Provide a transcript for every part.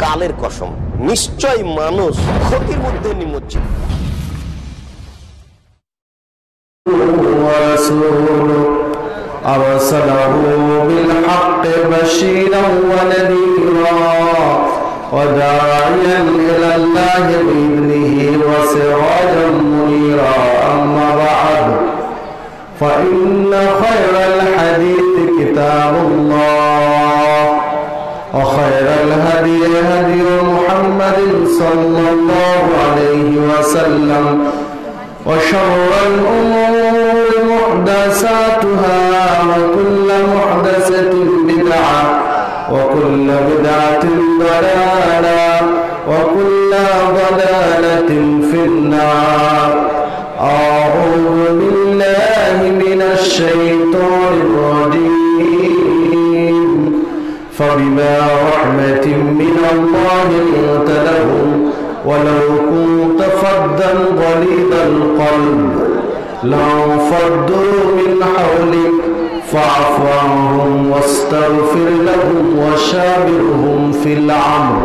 কালের কসম, নিশ্চয় মানুষ ক্ষতির মধ্যে নিমজ্জিত। أرسله بالحق بشيرا ونذيرا وداعيا إلى الله بإذنه وسراجا منيرا أما بعد فإن خير الحديث كتاب الله وخير الهدي هدي محمد صلى الله عليه وسلم وشر الأمور محدثاتها وكل محدثة بدعة وكل بدعة ضلالة وكل ضلالة في النار. أعوذ بالله من الشيطان الرجيم. فبما رحمة من الله لنت لهم ولو كنت فظا غليظ القلب لانفضوا من حولك فاعف عنهم واستغفر لهم وشاورهم في الأمر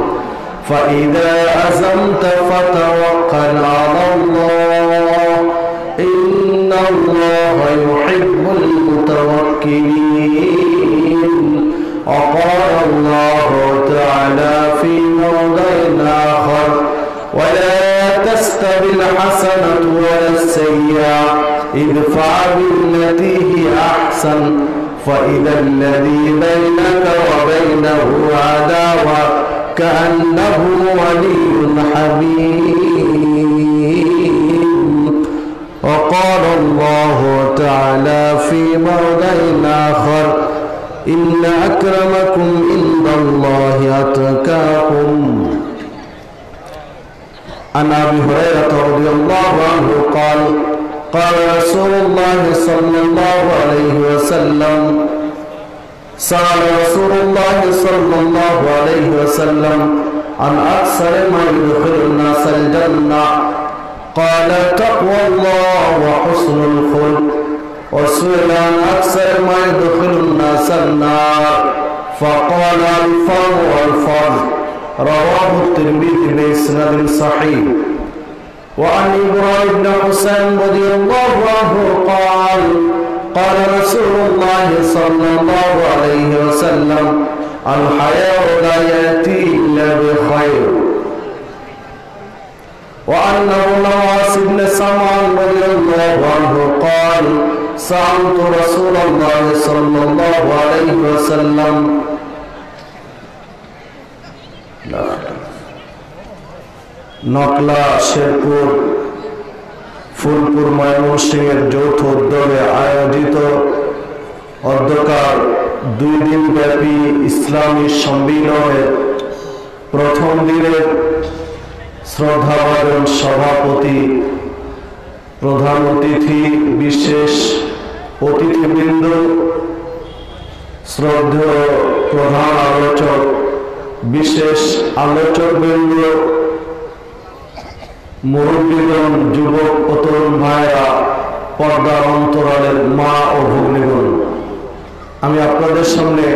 فإذا عزمت فتوكل على الله إن الله يحب المتوكلين. وقال الله تعالى في موضع آخر ولا تستوي الحسنة ولا السيئة ادفع بالتي هي أحسن فإذا الذي بينك وبينه عداوة كأنه ولي حميم. وقال الله تعالى في موضع آخر إن أكرمكم عند الله أتقاكم. عن أبي هريرة رضي الله عنه قال قال رسول الله صلى الله عليه وسلم سأل رسول الله صلى الله عليه وسلم عن أكثر ما يدخل الناس الجنة قال تقوى الله وحسن الخلق وسئل عن أكثر ما يدخل الناس النار فقال الفم والفم رواه الترمذي بإسناد صحيح. وعن إبراهيم بن حسين رضي الله عنه قال قال رسول الله صلى الله عليه وسلم الحياء لا يأتي إلا بخير. وعن نواس بن سمعان رضي الله عنه قال سألت رسول الله صلى الله عليه وسلم নকলা শেরপুর ফুলপুর ময়মনসিংহের যৌথ উদ্যোগে আয়োজিত অধ্যকার 2 দিন ব্যাপী ইসলামী সম্মেলনে প্রথম দিনের শ্রদ্ধাভাজন সভাপতি, প্রধান অতিথি, বিশেষ অতিথিবৃন্দ, শ্রদ্ধেয় প্রধান আলোচক, বিশেষ আলোচকবৃন্দ, মুরব্বীগণ, যুবক ও তরুণ ভাইরা, পর্দার অন্তরালের মা ও ভগ্নীগণ, আমি আপনাদের সামনে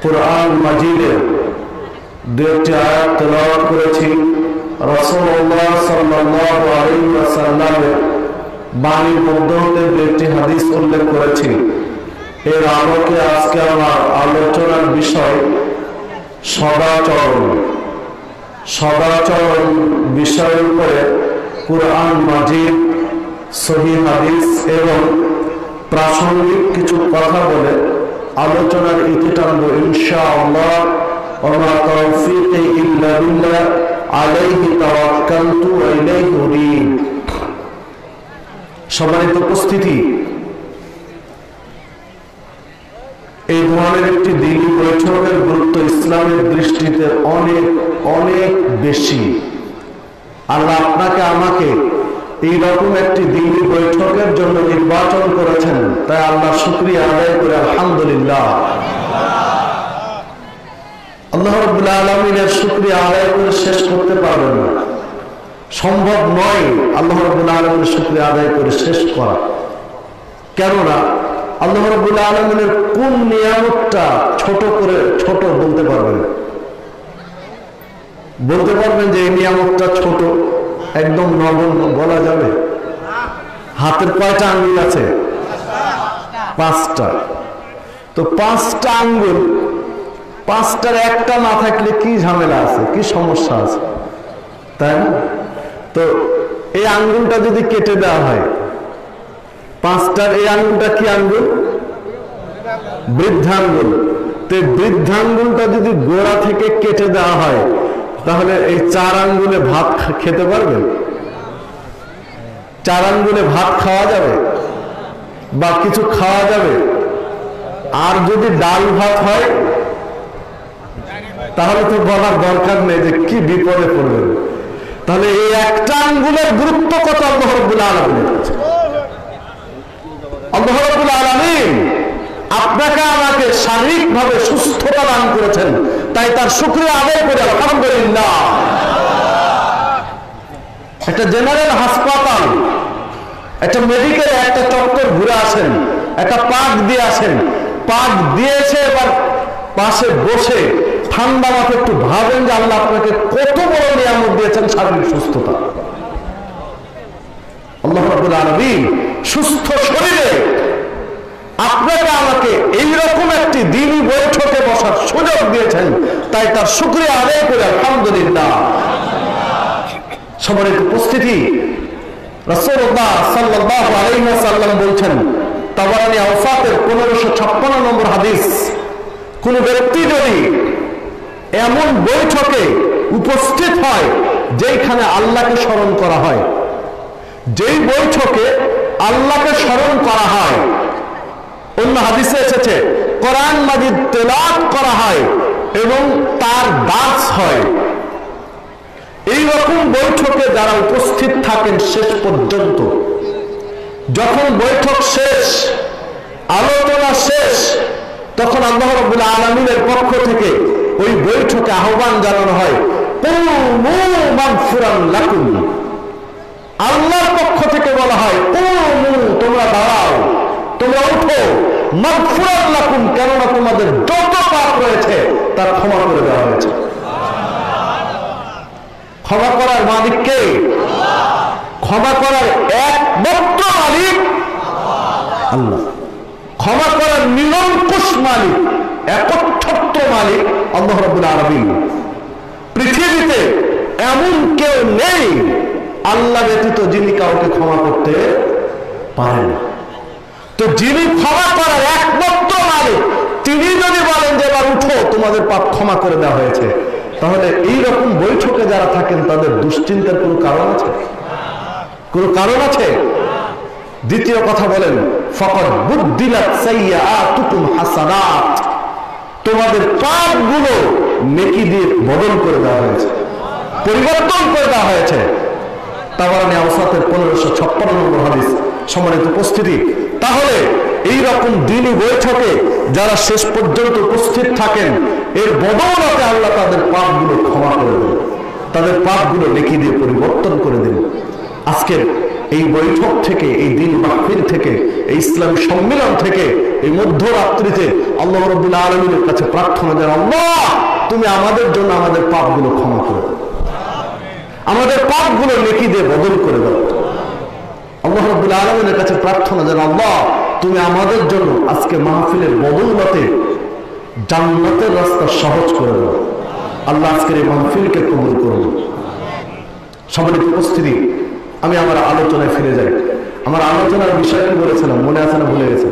কুরআন মাজিদের 2টি আয়াত তেলাওয়াত করেছি। রাসূলুল্লাহ সাল্লাল্লাহু আলাইহি ওয়াসাল্লামের বাণীর মধ্য হতে 2টি হাদিস উল্লেখ করেছি। এর আলোকে আজকে আমার আলোচনার বিষয় সদাচরণ। সদাচরণ বিষয়ের উপরে কুরআন মাজিদ, সহিহ হাদিস এবং প্রাসঙ্গিক কিছু কথা বলে আলোচনার ইতি টানব ইনশাআল্লাহ। ওমা তাওফীকি ইল্লা বিল্লাহ আলাইহি তাওয়াক্কালতু ওয়া ইলাইহি উনীব। সম্মানিত উপস্থিতি, এই ধরনের একটি দিনী বৈঠকের গুরুত্ব ইসলামের দৃষ্টিতে অনেক অনেক বেশি। আল্লাহ আপনাকে আমাকে এইরকম একটি দিনী বৈঠকের জন্য নির্বাচন করেছেন, তাই আল্লাহ শুকরিয়া আদায় করে আলহামদুলিল্লাহ। আল্লাহ রাব্বুল আলামিনের শুকরিয়া আদায় করে শেষ করতে পারবেন না, সম্ভব নয় আল্লাহ রাব্বুল আলামিনের শুকরিয়া আদায় করে শেষ করা। কেননা আল্লাহ রাব্বুল আলামিনের কোন নিয়ামতটা ছোট করে ছোট বলতে পারবেন? বলতে পারবেন যে এই নিয়ামতটা ছোট, একদম নগণ্য বলা যাবে? হাতের কয়টা আঙ্গুল আছে? 5টা। তো 5টা আঙ্গুল, 5টার একটা না থাকলে কি ঝামেলা আছে, কি সমস্যা আছে, তাই না? তো এই আঙ্গুলটা যদি কেটে দেওয়া হয়, 5টার এই আঙ্গুলটা কি আঙ্গুল? বৃদ্ধাঙ্গুল। তো বৃদ্ধাঙ্গুলটা যদি গোড়া থেকে কেটে দেওয়া হয়, তাহলে এই 4 আঙ্গুলে ভাত খেতে পারবেন? 4 আঙ্গুলে ভাত খাওয়া যাবে বা কিছু খাওয়া যাবে? আর যদি ডাল ভাত হয় তাহলে তো বলার দরকার নেই যে কি বিপদে পড়বেন। তাহলে এই একটা আঙ্গুলের গুরুত্ব কত আল্লাহ রাব্বুল আলামিনের কাছে। আল্লাহ রাব্বুল আলামিন আপনাকে আমাকে শারীরিকভাবে সুস্থতা দান করেছেন, তাই তার শুকরিয়া আদায় করে আলহামদুলিল্লাহ। একটা জেনারেল হাসপাতাল, একটা মেডিকেল একটা চক্কর ঘুরে আসেন, একটা পাক দিয়ে আসেন, পাক দিয়েছে, এবার পাশে বসে ঠান্ডা মাথায় একটু ভাবেন যে আল্লাহ আপনাকে কত বড় নিয়ামত দিয়েছেন, শারীরিক সুস্থতা। আল্লাহ রাব্বুল আলামিন সুস্থ শরীরে আপনাকে আমাকে এইরকম একটি দ্বীনি বৈঠকে বসার সুযোগ দিয়েছেন, তাই তার শুকরিয়া আদায় করে আলহামদুলিল্লাহ। সম্মানিত উপস্থিতি, রাসূলুল্লাহ সাল্লাল্লাহু আলাইহি ওয়াসাল্লাম বলছেন, তাবারানী আওসাতের 1556 নম্বর হাদিস, কোন ব্যক্তি যদি এমন বৈঠকে উপস্থিত হয় যেখানে আল্লাহকে স্মরণ করা হয়, যেই বৈঠকে আল্লাহকে স্মরণ করা হয়, অন্য হাদিসে এসেছে কোরআন মাজিদ তেলাওয়াত করা হয় এবং তার দার্স হয়, এই রকম বৈঠকে যারা উপস্থিত থাকেন শেষ পর্যন্ত, যখন বৈঠক শেষ, আলোচনা শেষ, তখন আল্লাহ রাব্বুল আলামিনের পক্ষ থেকে ওই বৈঠকে আহ্বান জানানো হয়, কুমু মাগফিরান লাকুম। আল্লাহর পক্ষ থেকে বলা হয়, কুমু, তোমরা দাঁড়াও, তোমরা উঠো, মাগফিরান লাকুম, কেননা তোমাদের যত পাপ রয়েছে তার ক্ষমা করে দেওয়া হয়েছে। ক্ষমা করার মালিক কে? ক্ষমা করার একমাত্র মালিক আল্লাহ। ক্ষমা করার নিরঙ্কুশ মালিক, একচ্ছত্র মালিক আল্লাহ রাব্বুল আলামিন। পৃথিবীতে এমন কেউ নেই আল্লাহ ব্যতীত যিনি কাউকে ক্ষমা করতে পারেন না। তো যিনি ক্ষমা করার একমাত্র মালিক, তিনি যদি বলেন যে এবার উঠো, তোমাদের পাপ ক্ষমা করে দেওয়া হয়েছে, তাহলে এইরকম বৈঠকে যারা থাকেন তাদের দুশ্চিন্তার কোনো কারণ আছে? কোনো কারণ আছে? দ্বিতীয় কথা বলেন, ফাকাদ বুদ্দিলাত সাইয়্যাতুকুম হাসানাত, তোমাদের পাপগুলো নেকি দিয়ে বদল করে দেওয়া হয়েছে, পরিবর্তন করে দেওয়া হয়েছে। তাবারানী আওসাতের 1556 নম্বর হাদিস। সম্মানিত উপস্থিতি, তাহলে এই রকম দ্বীনি বৈঠকে যারা শেষ পর্যন্ত উপস্থিত থাকেন, এর বদৌলতে আল্লাহ তাদের পাপগুলো ক্ষমা করে দেন, তাদের পাপগুলো নেকি দিয়ে পরিবর্তন করে দেন। আজকের এই বৈঠক থেকে, এই দিন মাহফিল থেকে, এই ইসলামী সম্মেলন থেকে, এই মধ্যরাত্রিতে আল্লাহ রাব্বুল আলামিনের কাছে প্রার্থনা জানাই, আল্লাহ তুমি আমাদের জন্য আমাদের পাপগুলো ক্ষমা করে দাও, আমাদের পাপগুলো নেকি দিয়ে বদল করে দাও। আল্লাহ রাব্বুল আলামিনের কাছে প্রার্থনা জানাই, আল্লাহ তুমি আমাদের জন্য আজকে মাহফিলের বদৌলতে জান্নাতের রাস্তা সহজ করে দাও। আল্লাহ আজকের এই মাহফিলকে কবুল করুন। সম্মানিত উপস্থিতি, আমি আমার আলোচনায় ফিরে যাই। আমার আলোচনার বিষয় কি বলেছিলাম, মনে আছে না ভুলে গেছে?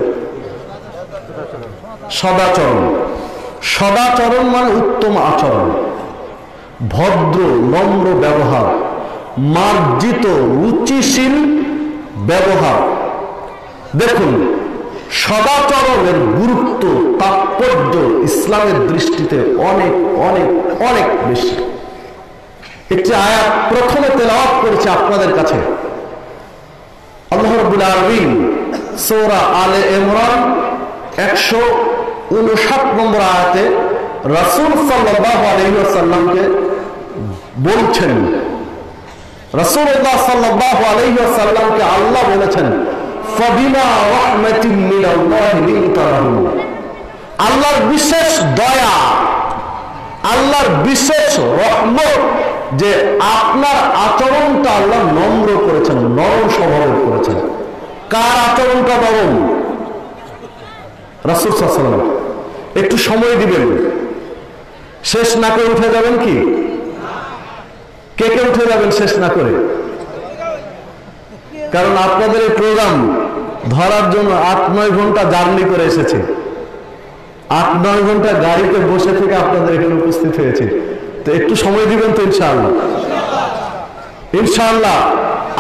সদাচরণ। সদাচরণ মানে উত্তম আচরণ, ভদ্র নম্র ব্যবহার, মার্জিত রুচিশীল ব্যবহার। দেখুন, সদাচরণের গুরুত্ব, তাৎপর্য ইসলামের দৃষ্টিতে অনেক অনেক অনেক বেশি। একটি আয়াত প্রথমে তেলাওয়াত করেছি আপনাদের কাছে। আল্লাহ রাব্বুল আলামিন সূরা আলে ইমরান 159 নম্বর আয়াতে রাসূল সাল্লাল্লাহু আলাইহি ওয়াসাল্লামকে বলছেন, রাসূলুল্লাহ সাল্লাল্লাহু আলাইহি ওয়াসাল্লামকে আল্লাহ বলেছেন, ফাবিমা রাহমাতিন মিনাল্লাহি লিনতা লাহুম। আল্লাহর বিশেষ দয়া, আল্লাহর বিশেষ রহমত যে আপনার আচরণটা আল্লাহ নম্র করেছেন, নরম স্বভাবের করেছেন। কার আচরণটা নরম? রাসূল সাল্লাল্লাহু আলাইহি ওয়াসাল্লাম। একটু সময় দিবেন, শেষ না করে উঠে যাবেন কি? কে কে উঠে যাবেন শেষ না করে? কারণ আপনাদের এই প্রোগ্রাম ধরার জন্য 8-9 ঘন্টা জার্নি করে এসেছে, 8-9 ঘন্টা গাড়িতে বসে থেকে আপনাদের এখানে উপস্থিত হয়েছে। তো একটু সময় দিবেন তো ইনশাআল্লাহ? ইনশাআল্লাহ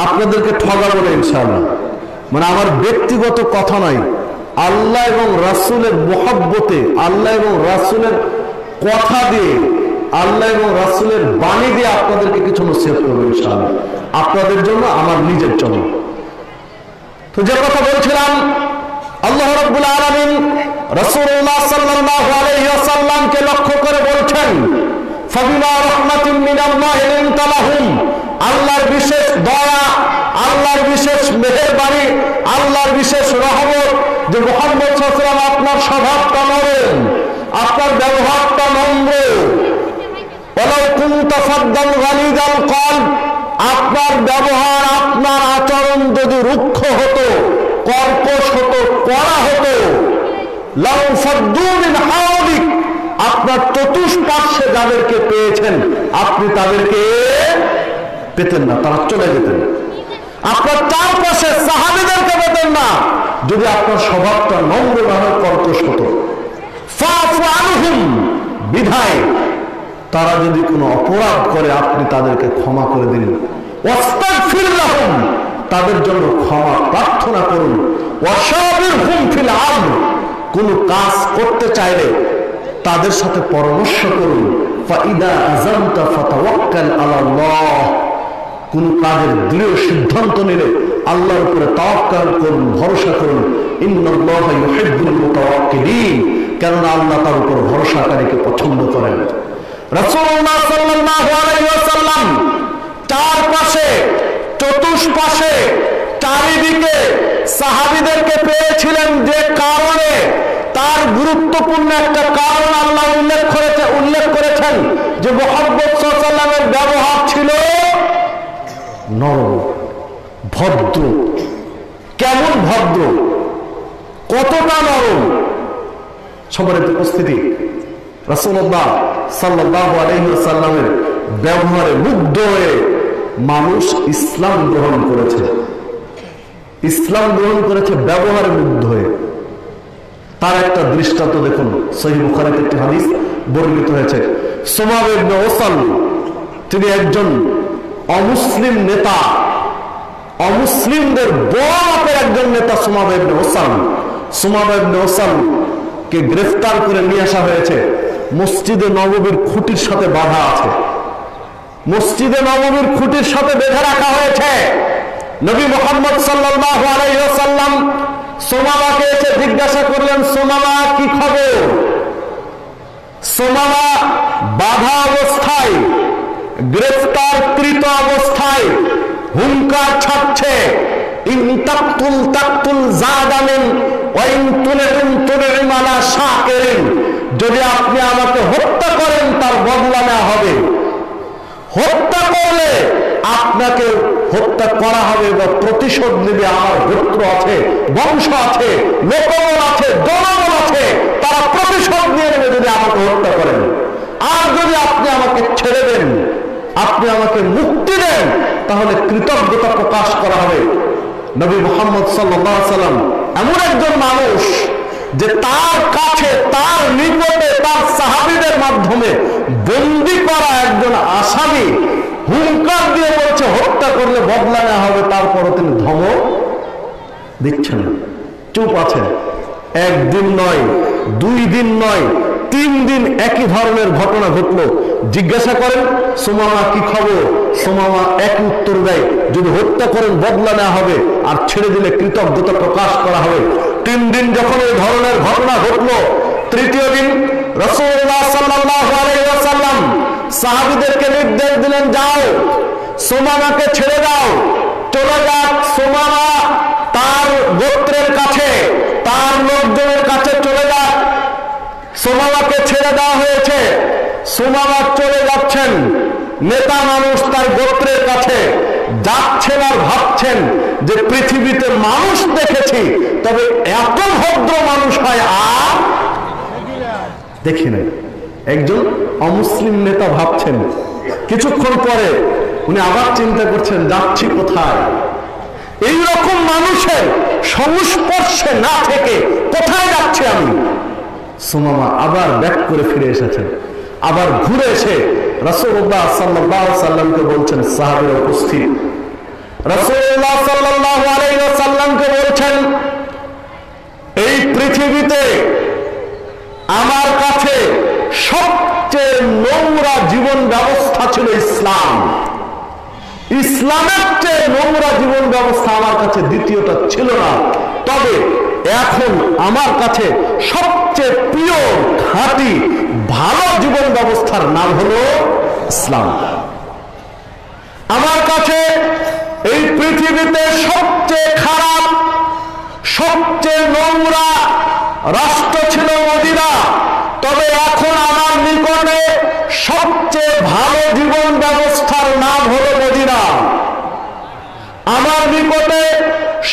আপনাদেরকে ঠগাবো না ইনশাআল্লাহ। মানে আমার ব্যক্তিগত কথা নয়, আল্লাহ এবং রাসূলের মুহাব্বতে, আল্লাহ এবং রাসূলের কথা দিয়ে, আল্লাহ এবং রাসূলের বাণী দিয়ে আপনাদেরকে কিছু নসিহত করবো ইনশাআল্লাহ, আপনাদের জন্য, আমার নিজের জন্য। তো যে কথা বলছিলাম, আল্লাহ রাব্বুল আলামিন রাসূলুল্লাহ সাল্লাল্লাহু আলাইহি ওয়াসাল্লামকে লক্ষ্য করে বলছেন, ফাবিমা রাহমাতিন মিনাল্লাহি লিনতা লাহুম। আল্লাহর বিশেষ দয়া, আল্লাহর বিশেষ মেহেরবানি, আল্লাহর বিশেষ রহমত যে মুহাম্মদ সাল্লাল্লাহু আলাইহি ওয়াসাল্লাম আপনার স্বভাবটা নরম, আপনার ব্যবহারটা নম্র। ওয়ালাউ কুনতা ফাদ্দান গালিযাল কলব, আপনার ব্যবহার, আপনার আচরণ যদি রুক্ষ হতো, কর্কশ হতো, কড়া হতো, লাউ ফাদ্দু মিন হাওলিক, আপনার চতুষ্পার্শ্বে যাদেরকে পেয়েছেন আপনি তাদেরকে পেতেন না, তারা চলে যেতেন। আপনার চারপাশে সাহাবীদেরকে পেতেন না যদি আপনার স্বভাবটা নম্র না হয়, কর্কশ হতো। ফাফু আনহুম, বিধায় তারা যদি কোনো অপরাধ করে আপনি তাদেরকে ক্ষমা করে দিন। ওয়াস্তাগফির লাহুম, তাদের জন্য ক্ষমা প্রার্থনা করুন। ওয়াশাবিরহুম ফিল আমর, কোন কাজ করতে চাইলে তাদের সাথে পরামর্শ করুন। ফাইদা আযামতা ফাতাওয়াক্কাল আলাল্লাহ, কোন কাজের দৃঢ় সিদ্ধান্ত নিলে আল্লাহর উপরে তাওয়াক্কুল করুন, ভরসা করুন। ইন্নাল্লাহা ইউহিব্বুল মুতাওয়াক্কিলিন, কেননা আল্লাহ তার উপর ভরসাকারীকে পছন্দ করেন। রাসূলুল্লাহ সাল্লাল্লাহু আলাইহি ওয়াসাল্লাম চারপাশে, চতুষ্পাশে, চারিদিকে সাহাবীদেরকে পেয়েছিলেন যে কারণে, তার গুরুত্বপূর্ণ একটা কারণ আল্লাহ উল্লেখ করেছেন যে মুহাম্মদ সাল্লাল্লাহু আলাইহি ওয়াসাল্লামের ব্যবহার ছিল নরম, ভদ্র। কেমন ভদ্র, কতটা নরম? সম্মানিত উপস্থিতি, রাসূলুল্লাহ সাল্লাল্লাহু আলাইহি ওয়াসাল্লামের ব্যবহারে মুগ্ধ হয়ে মানুষ ইসলাম গ্রহণ করেছে, ইসলাম গ্রহণ করেছে ব্যবহারে মুগ্ধ হয়ে। তার একটা দৃষ্টান্ত দেখুন, সহিহ বুখারীতে একটি হাদিস বর্ণিত হয়েছে। সুমামা ইবনে উসাল, তিনি একজন অমুসলিম নেতা, অমুসলিমদের বড় মাপের একজন নেতা সুমামা ইবনে উসাল। সুমামা ইবনে উসালকে গ্রেফতার করে নিয়ে আসা হয়েছে, মসজিদে নববীর খুঁটির সাথে বাঁধা আছে, মসজিদে নববীর খুঁটির সাথে বেঁধে রাখা হয়েছে। নবী মুহাম্মদ সাল্লাল্লাহু আলাইহি ওয়াসাল্লাম সুমামাকে এসে জিজ্ঞাসা করলেন, সুমামা কি খবর? সুমামা বাঁধা অবস্থায়, গ্রেফতারকৃত অবস্থায় হুঙ্কার ছাড়ছে, ইন তাকতুল তাকতুল জাদামিন ওয়া ইন তুনইম তুনইম আলা শাকিরিন, যদি আপনি আমাকে হত্যা করেন তার বদলা নেওয়া হবে, হত্যা করলে আপনাকে হত্যা করা হবে বা প্রতিশোধ নেবে। আমার গোত্র আছে, বংশ আছে, লোকবল আছে, জনবল আছে, তারা প্রতিশোধ নিয়ে নেবে যদি আমাকে হত্যা করেন। আর যদি আপনি আমাকে ছেড়ে দেন, আপনি আমাকে মুক্তি দেন, তাহলে কৃতজ্ঞতা প্রকাশ করা হবে। নবী মুহাম্মদ সাল্লাল্লাহু আলাইহি ওয়াসাল্লাম এমন একজন মানুষ যে তার কাছে, তার নিকটে, তার সাহাবীদের মাধ্যমে বন্দী করা একজন আসামি হুঙ্কার দিয়ে বলছে হত্যা করলে বদলা নেওয়া হবে, তারপরও তিনি ধমক দিচ্ছেন, চুপ আছেন। একদিন নয়, 2 দিন নয়, 3 দিন একই ধরনের ঘটনা ঘটলো। জিজ্ঞাসা করেন সুমামা কি খবর? সুমামা একই উত্তর দেয়, যদি হত্যা করেন বদলা নেওয়া হবে, আর ছেড়ে দিলে কৃতজ্ঞতা প্রকাশ করা হবে। 3 দিন যখন এই ধরনের ঘটনা ঘটলো, তৃতীয় দিন রাসূলুল্লাহ সাল্লাল্লাহু আলাইহি ওয়াসাল্লাম সাহাবীদেরকে নির্দেশ দিলেন, যাও সুমামাকে ছেড়ে দাও, চলে যাক। সুমামা তার গোত্রের কাছে, তার লোকজনের কাছে চলে যাক। সুমামাকে ছেড়ে দেওয়া হয়েছে, সুমামা চলে যাচ্ছেন, নেতা মানুষ তার গোত্রের কাছে যাচ্ছেন আর ভাবছেন যে পৃথিবীতে মানুষ দেখেছি, তবে এত ভদ্র মানুষ হয় আর দেখি নাই। একজন অমুসলিম নেতা ভাবছেন, কিছুক্ষণ পরে উনি আবার চিন্তা করছেন যাচ্ছি কোথায়, এইরকম মানুষের সংস্পর্শে না থেকে কোথায় যাচ্ছে আমি। সুমামা আবার ব্যাক করে ফিরে এসেছেন, আবার ঘুরে এসে রাসূলুল্লাহ সাল্লাল্লাহু আলাইহি ওয়াসাল্লামকে বলছেন, সাহাবীরা উপস্থিত, রাসূলুল্লাহ সাল্লাল্লাহু আলাইহি ওয়াসাল্লামকে বলছেন, এই পৃথিবীতে আমার কাছে সবচেয়ে নোংরা জীবন ব্যবস্থা ছিল ইসলাম। ইসলামের চেয়ে নোংরা জীবন ব্যবস্থা আমার কাছে দ্বিতীয়টা ছিল না, তবে এখন আমার কাছে সবচেয়ে প্রিয় খাঁটি ভালো জীবন ব্যবস্থার নাম হলো ইসলাম। আমার কাছে এই পৃথিবীতে সবচেয়ে খারাপ, সবচেয়ে নোংরা রাষ্ট্র ছিল মদিনা, তবে এখন আমার নিকটে সবচেয়ে ভালো জীবন ব্যবস্থার নাম হলো মদিনা। আমার নিকটে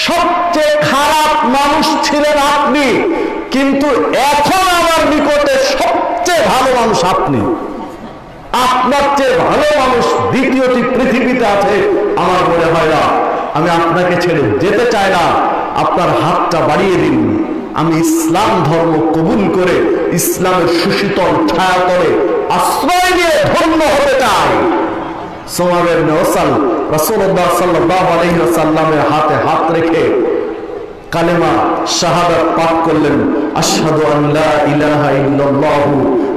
সবচেয়ে খারাপ মানুষ ছিলেন আপনি, কিন্তু এখন আমার নিকটে সবচেয়ে ভালো মানুষ আপনি। আপনার চেয়ে ভালো মানুষ দ্বিতীয়টি পৃথিবীতে আছে আমার মনে হয় না। আমি আপনাকে ছেড়ে যেতে চাই না, আপনার হাতটা বাড়িয়ে দিন, আমি ইসলাম ধর্ম কবুল করে ইসলামের সুশীতল ছায়াতলে আশ্রয় নিয়ে ধন্য হতে চাই। সুমামা ইবনে উসাল রাসূলুল্লাহ সাল্লাল্লাহু আলাইহি ওয়াসাল্লামের হাতে হাত রেখে কালেমা শাহাদাত পাঠ করলেন, আশহাদু আন লা ইলাহা ইল্লাল্লাহু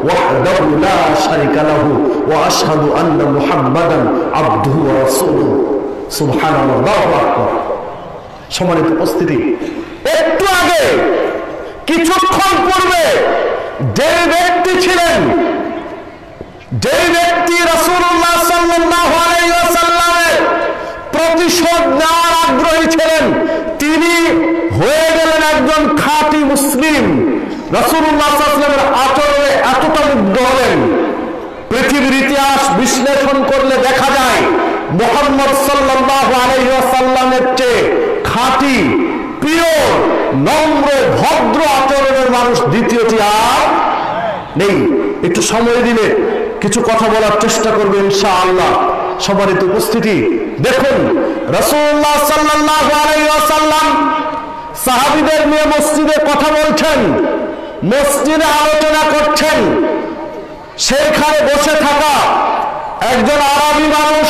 ওয়াহদাহু লা শারীকা লাহু ওয়া আশহাদু আন্না মুহাম্মাদান আবদুহু ওয়া রাসূলুহু। সুবহানাল্লাহ, আল্লাহু আকবার। সম্মানিত উপস্থিতি, একটু আগে কিছুক্ষণ পূর্বে যে ব্যক্তি ছিলেন, যে ব্যক্তি রাসূলুল্লাহ সাল্লাল্লাহু আলাইহি ওয়াসাল্লামের প্রতিশোধ নেওয়ার আগ্রহী ছিলেন, তিনি হয়ে গেলেন একজন খাঁটি মুসলিম। রাসূলুল্লাহ সাল্লাল্লাহু আলাইহি ওয়াসাল্লামের আচরণে এতটা মুগ্ধ হলেন, পৃথিবীর ইতিহাস বিশ্লেষণ করলে দেখা যায় মুহাম্মদ সাল্লাল্লাহু আলাইহি ওয়াসাল্লামের চেয়ে খাঁটি, প্রিয়, নম্র, ভদ্র আচরণের মানুষ দ্বিতীয়টি আর নেই। একটু সময় দিলে কিছু কথা বলার চেষ্টা করবে ইনশাআল্লাহ। সম্মানিত উপস্থিতি, দেখুন রাসূলুল্লাহ সাল্লাল্লাহু আলাইহি ওয়াসাল্লাম সাহাবীদের নিয়ে মসজিদে কথা বলছেন, মসজিদে আলোচনা করছেন। সেখানে বসে থাকা একজন আরবি মানুষ,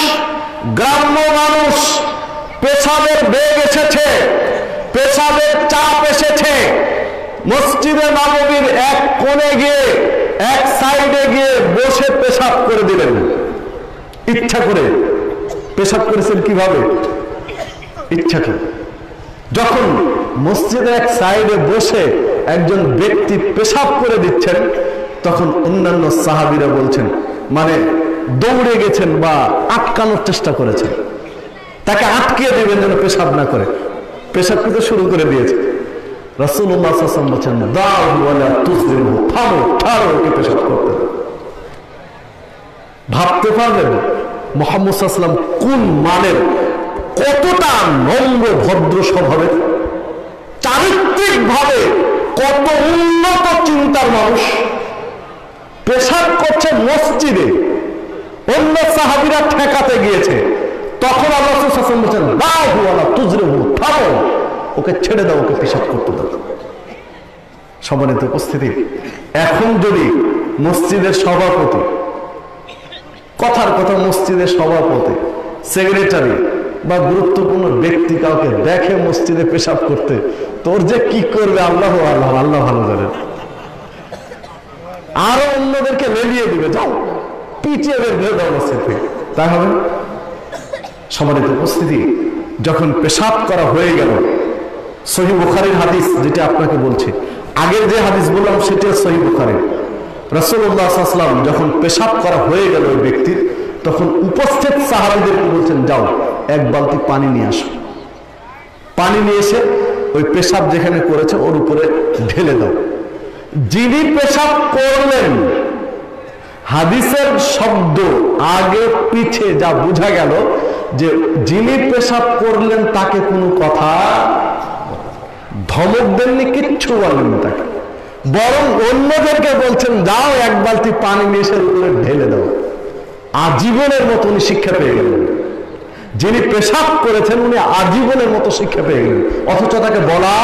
গ্রাম্য মানুষ, পেশাবের বেগ এসেছে, পেশাবের চাপ এসেছে, মসজিদে নববীর এক কোণে গিয়ে, এক সাইডে গিয়ে বসে পেশাব করে দিলেন। ইচ্ছা করে পেশাব করেছেন, কিভাবে? ইচ্ছা করে। যখন মসজিদের এক সাইডে বসে একজন ব্যক্তি পেশাব করে দিচ্ছেন, তখন অন্যান্য সাহাবীরা বলছেন, মানে দৌড়ে গেছেন বা আটকানোর চেষ্টা করেছেন, তাকে আটকিয়ে দেবেন যেন পেশাব না করে। পেশাব করতে শুরু করে দিয়েছে। রাসূলুল্লাহ সাল্লাল্লাহু আলাইহি ওয়াসাল্লাম বলেছেন, দাও ওয়ালা তুসরিমু, থামো, ছাড়ো ওকে পেশাব করতে। ভাবতে পারবেন মুহাম্মদ সাল্লাল্লাহু আলাইহি ওয়াসাল্লাম কোন মানের, কতটা নম্র ভদ্র স্বভাবের, চারিত্রিক ভাবে কত উন্নত চিন্তার মানুষ। পেশাব করছে মসজিদে, অন্য সাহাবীরা ঠেকাতে গিয়েছে, তখন আল্লাহ রাসূল সাল্লাল্লাহু আলাইহি ওয়াসাল্লাম বলেছেন, দাও ওয়ালা তুসরিমু, থামো, ওকে ছেড়ে দাও, ওকে পেশাব করতে দাও। সম্মানিত উপস্থিতি, এখন যদি মসজিদের সভাপতি, কথার কথা মসজিদের সভাপতি, সেক্রেটারি বা গুরুত্বপূর্ণ ব্যক্তি কাউকে দেখে মসজিদে পেশাব করতে, তোর যে কি করবে আল্লাহ আল্লাহ আল্লাহ ভালো জানেন। আরো অন্যদেরকে লেলিয়ে দিবে, যাও পিটিয়ে বের করে দাও মসজিদ থেকে, তাই হবে। সম্মানিত উপস্থিতি, যখন পেশাব করা হয়ে গেল, সহিহ বুখারীর হাদিস যেটা আপনাকে বলছি, আগের যে হাদিস বললাম সেটা সহিহ বুখারী। রাসূলুল্লাহ সাল্লাল্লাহু আলাইহি ওয়াসাল্লাম যখন পেশাব করা হয়ে গেল ওই ব্যক্তির, তখন উপস্থিত সাহাবীদেরকে বলছেন, যাও এক বালতি পানি নিয়ে আসো। পানি নিয়ে এসে ওই পেশাব যেখানে করেছে ওর উপরে ঢেলে দাও। যিনি পেশাব করলেন, হাদিসের শব্দ আগে পিছে যা বোঝা গেল যে যিনি পেশাব করলেন তাকে কোনো কথা ধমক দেননি, কিচ্ছু বলেননি তাকে, বরং অন্যদেরকে বলছেন যাও এক বালতি পানি নিয়ে এসে উপরে ঢেলে দাও। আজীবনের মতো উনি শিক্ষা পেয়ে গেলেন। যিনি পেশাব করেছেন উনি আজীবনের মতো শিক্ষা পেয়ে গেলেন, অথচ তাকে বলা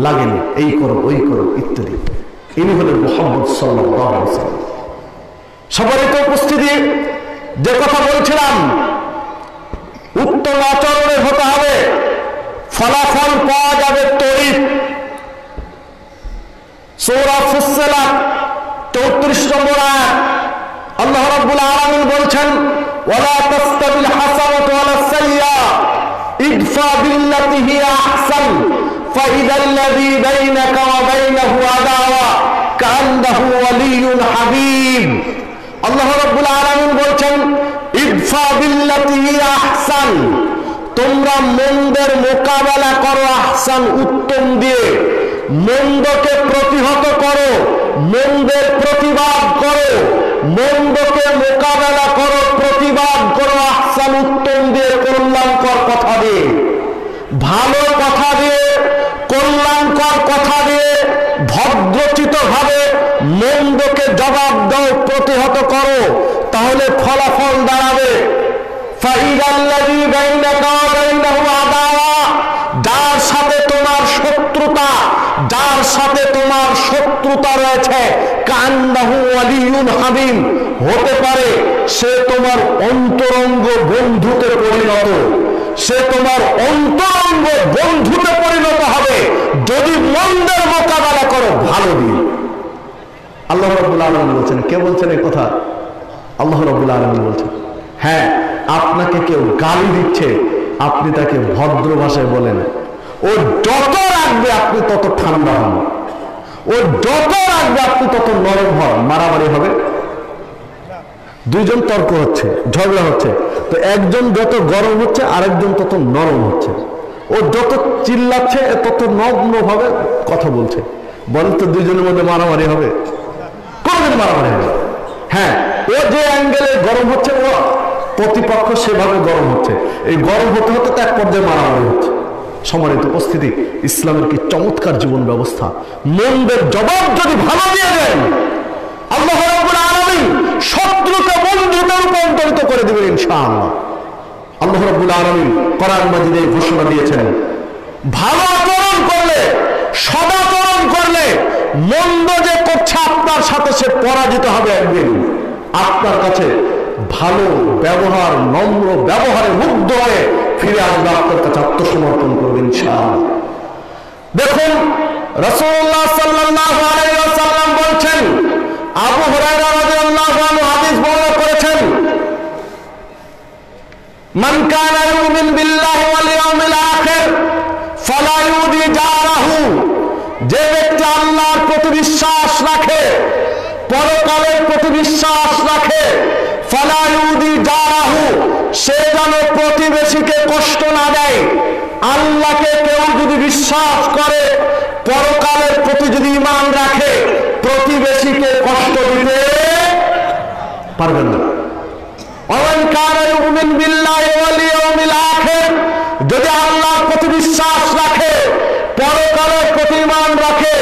লাগেনি এই করো ওই করো ইত্যাদি। ইনি হলেন মুহাম্মদ সাল্লাল্লাহু আলাইহি ওয়াসাল্লাম। সম্মানিত উপস্থিতি, যে কথা বলছিলাম উত্তম আচরণের হতে হবে, ফলাফল পাওয়া যাবে তড়িৎ। সূরা ফুসসিলাত 34 নম্বর আয়াত আল্লাহ রাব্বুল আলামিন বলছেন, ওয়ালা তাস্তাবিল হাসানাতু ওয়ালা সাইয়্যা ইদফা বিল্লাতি হিয়া আহসান ফাইদাল্লাযী বাইনাকা ওয়া বাইনাহু আদাওয়া কাআন্নাহু ওয়ালিয়্যুন হাবীব। আল্লাহ রাব্বুল আলামিন বলছেন, ইদফা বিল্লাতি হিয়া আহসান, তোমরা মন্দের মোকাবেলা করো আহসান উত্তম দিয়ে, মন্দকে প্রতিহত করো, মন্দের প্রতিবাদ করো, মন্দকে মোকাবেলা করো, প্রতিবাদ করো আহসান উত্তম দিয়ে, কল্যাণকর কথা দিয়ে, ভালো কথা দিয়ে, কল্যাণকর কথা দিয়ে ভদ্রচিত ভাবে মন্দকে জবাব দাও, প্রতিহত করো, তাহলে ফলাফল দাঁড়াবে ফাইদাল্লাযী বাইনাকা ওয়া বাইনাহু আদাওয়া, যার সাথে তোমার শত্রুতা, যার সাথে তোমার শত্রুতা রয়েছে, কান্নাহু ওয়ালিয়্যুন হামীম, হতে পারে সে তোমার অন্তরঙ্গ বন্ধুতে পরিণত, সে তোমার অন্তরঙ্গ বন্ধুতে পরিণত হবে যদি মন্দের মোকাবেলা করো ভালো দিয়ে। আল্লাহ রাব্বুল আলামিন বলছেন, কে বলছেন এই কথা? আল্লাহ রাব্বুল আলামিন বলছেন, হ্যাঁ, আপনাকে কেউ গালি দিচ্ছে, আপনি তাকে ভদ্র ভাষায় বলেন, ও যত রাখবে আপনি তত ঠান্ডা হন, ও যত রাখবে আপনি তত নরম হন। মারামারি হবে, দুইজন তর্ক হচ্ছে, ঝগড়া হচ্ছে, তো একজন যত গরম হচ্ছে আরেকজন তত নরম হচ্ছে, ও যত চিল্লাচ্ছে তত নগ্ন ভাবে কথা বলছে। বলেন তো দুইজনের মধ্যে মারামারি হবে? কোনদিন মারামারি হবে? হ্যাঁ, ও যে অ্যাঙ্গেলে গরম হচ্ছে ও প্রতিপক্ষ সেভাবে গরম হচ্ছে, এই গরম হতে হতে তো এক পর্যায়ে মারামারি হচ্ছে। সম্মানিত উপস্থিতি, ইসলামের কি চমৎকার জীবন ব্যবস্থা! মন্দের জবাব যদি ভালো দিয়ে দেন, আল্লাহ রাব্বুল আলামিন শত্রুকে বন্ধুতে রূপান্তরিত করে দিবেন ইনশাআল্লাহ। আল্লাহ রাব্বুল আলামিন কোরআন মাজিদে ঘোষণা দিয়েছেন, ভালো আচরণ করলে, সদাচরণ করলে, মন্দ যে করছে আপনার সাথে সে পরাজিত হবে একদিন। আপনার কাছে ভালো ব্যবহার, নম্র ব্যবহারে মুগ্ধ হয়ে ফিরে আসবে, আপনার কাছে আত্মসমর্পণ করবেন ইনশাআল্লাহ। দেখুন রাসূলুল্লাহ সাল্লাল্লাহু আলাইহি ওয়াসাল্লাম বলছেন, আবু হুরায়রা রাদিয়াল্লাহু আনহু হাদিস বর্ণনা করেছেন, মান কানা ইউমিন বিল্লাহি ওয়াল ইয়াউমিল আখির ফালা ইউদি জারাহু, যে ব্যক্তি আল্লাহর প্রতি বিশ্বাস রাখে, পরকালের প্রতি বিশ্বাস রাখে, ফালা ইউদি জারাহু, সে যেন প্রতিবেশীকে কষ্ট না দেয়। আল্লাহকে কেউ যদি বিশ্বাস করে, পরকালের প্রতি যদি ঈমান রাখে, প্রতিবেশীকে কষ্ট দিতে পারবেন না। ওয়ামান কানা ইউমিন বিল্লাহি ওয়াল ইয়াউমিল আখির, যদি আল্লাহর প্রতি বিশ্বাস রাখে, পরকালের প্রতি ঈমান রাখে,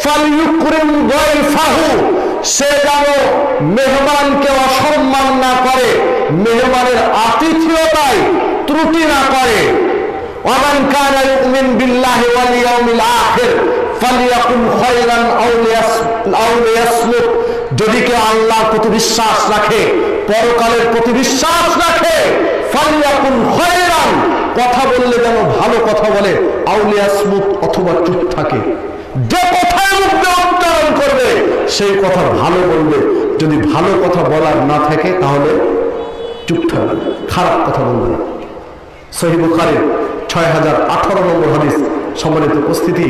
ফালইউকরিম যায়ফাহু, সে যেন মেহমানকে অসম্মান না করে, মেহমানের আতিথেয়তায় ত্রুটি না করে। ওয়ামান কানা ইউমিন বিল্লাহি ওয়াল ইয়াউমিল আখির ফালিয়াকুল খায়রান আও লিয়াসমুত, যদি কেউ আল্লাহর প্রতি বিশ্বাস রাখে, পরকালের প্রতি বিশ্বাস রাখে, ফালিয়াকুল খায়রান, কথা বললে যেন ভালো কথা বলে, আও লিয়াসমুত, অথবা চুপ থাকে। যে কথায় মুখ দিয়ে উচ্চারণ করবে সেই কথা ভালো বলবে, যদি ভালো কথা বলার না থাকে তাহলে চুপ থাকবে, খারাপ কথা বলবে না। সহিহ বুখারী 6018 নম্বর হাদিস। সম্মানিত উপস্থিতি,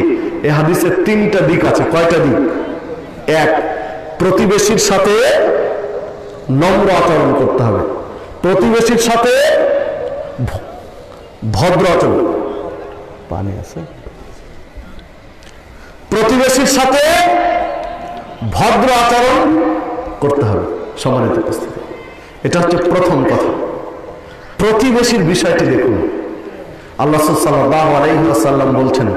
এই হাদিসের 3টা দিক আছে। কয়টা দিক? এক, প্রতিবেশীর সাথে নম্র আচরণ করতে হবে, প্রতিবেশীর সাথে ভদ্র আচরণ, পানি আছে? প্রতিবেশীর সাথে ভদ্র আচরণ করতে হবে। সম্মানিত উপস্থিতি, এটা হচ্ছে প্রথম কথা। প্রতিবেশীর বিষয়টি দেখুন, আল্লাহ সাল্লাল্লাহু আলাইহি ওয়াসাল্লাম বলছেন,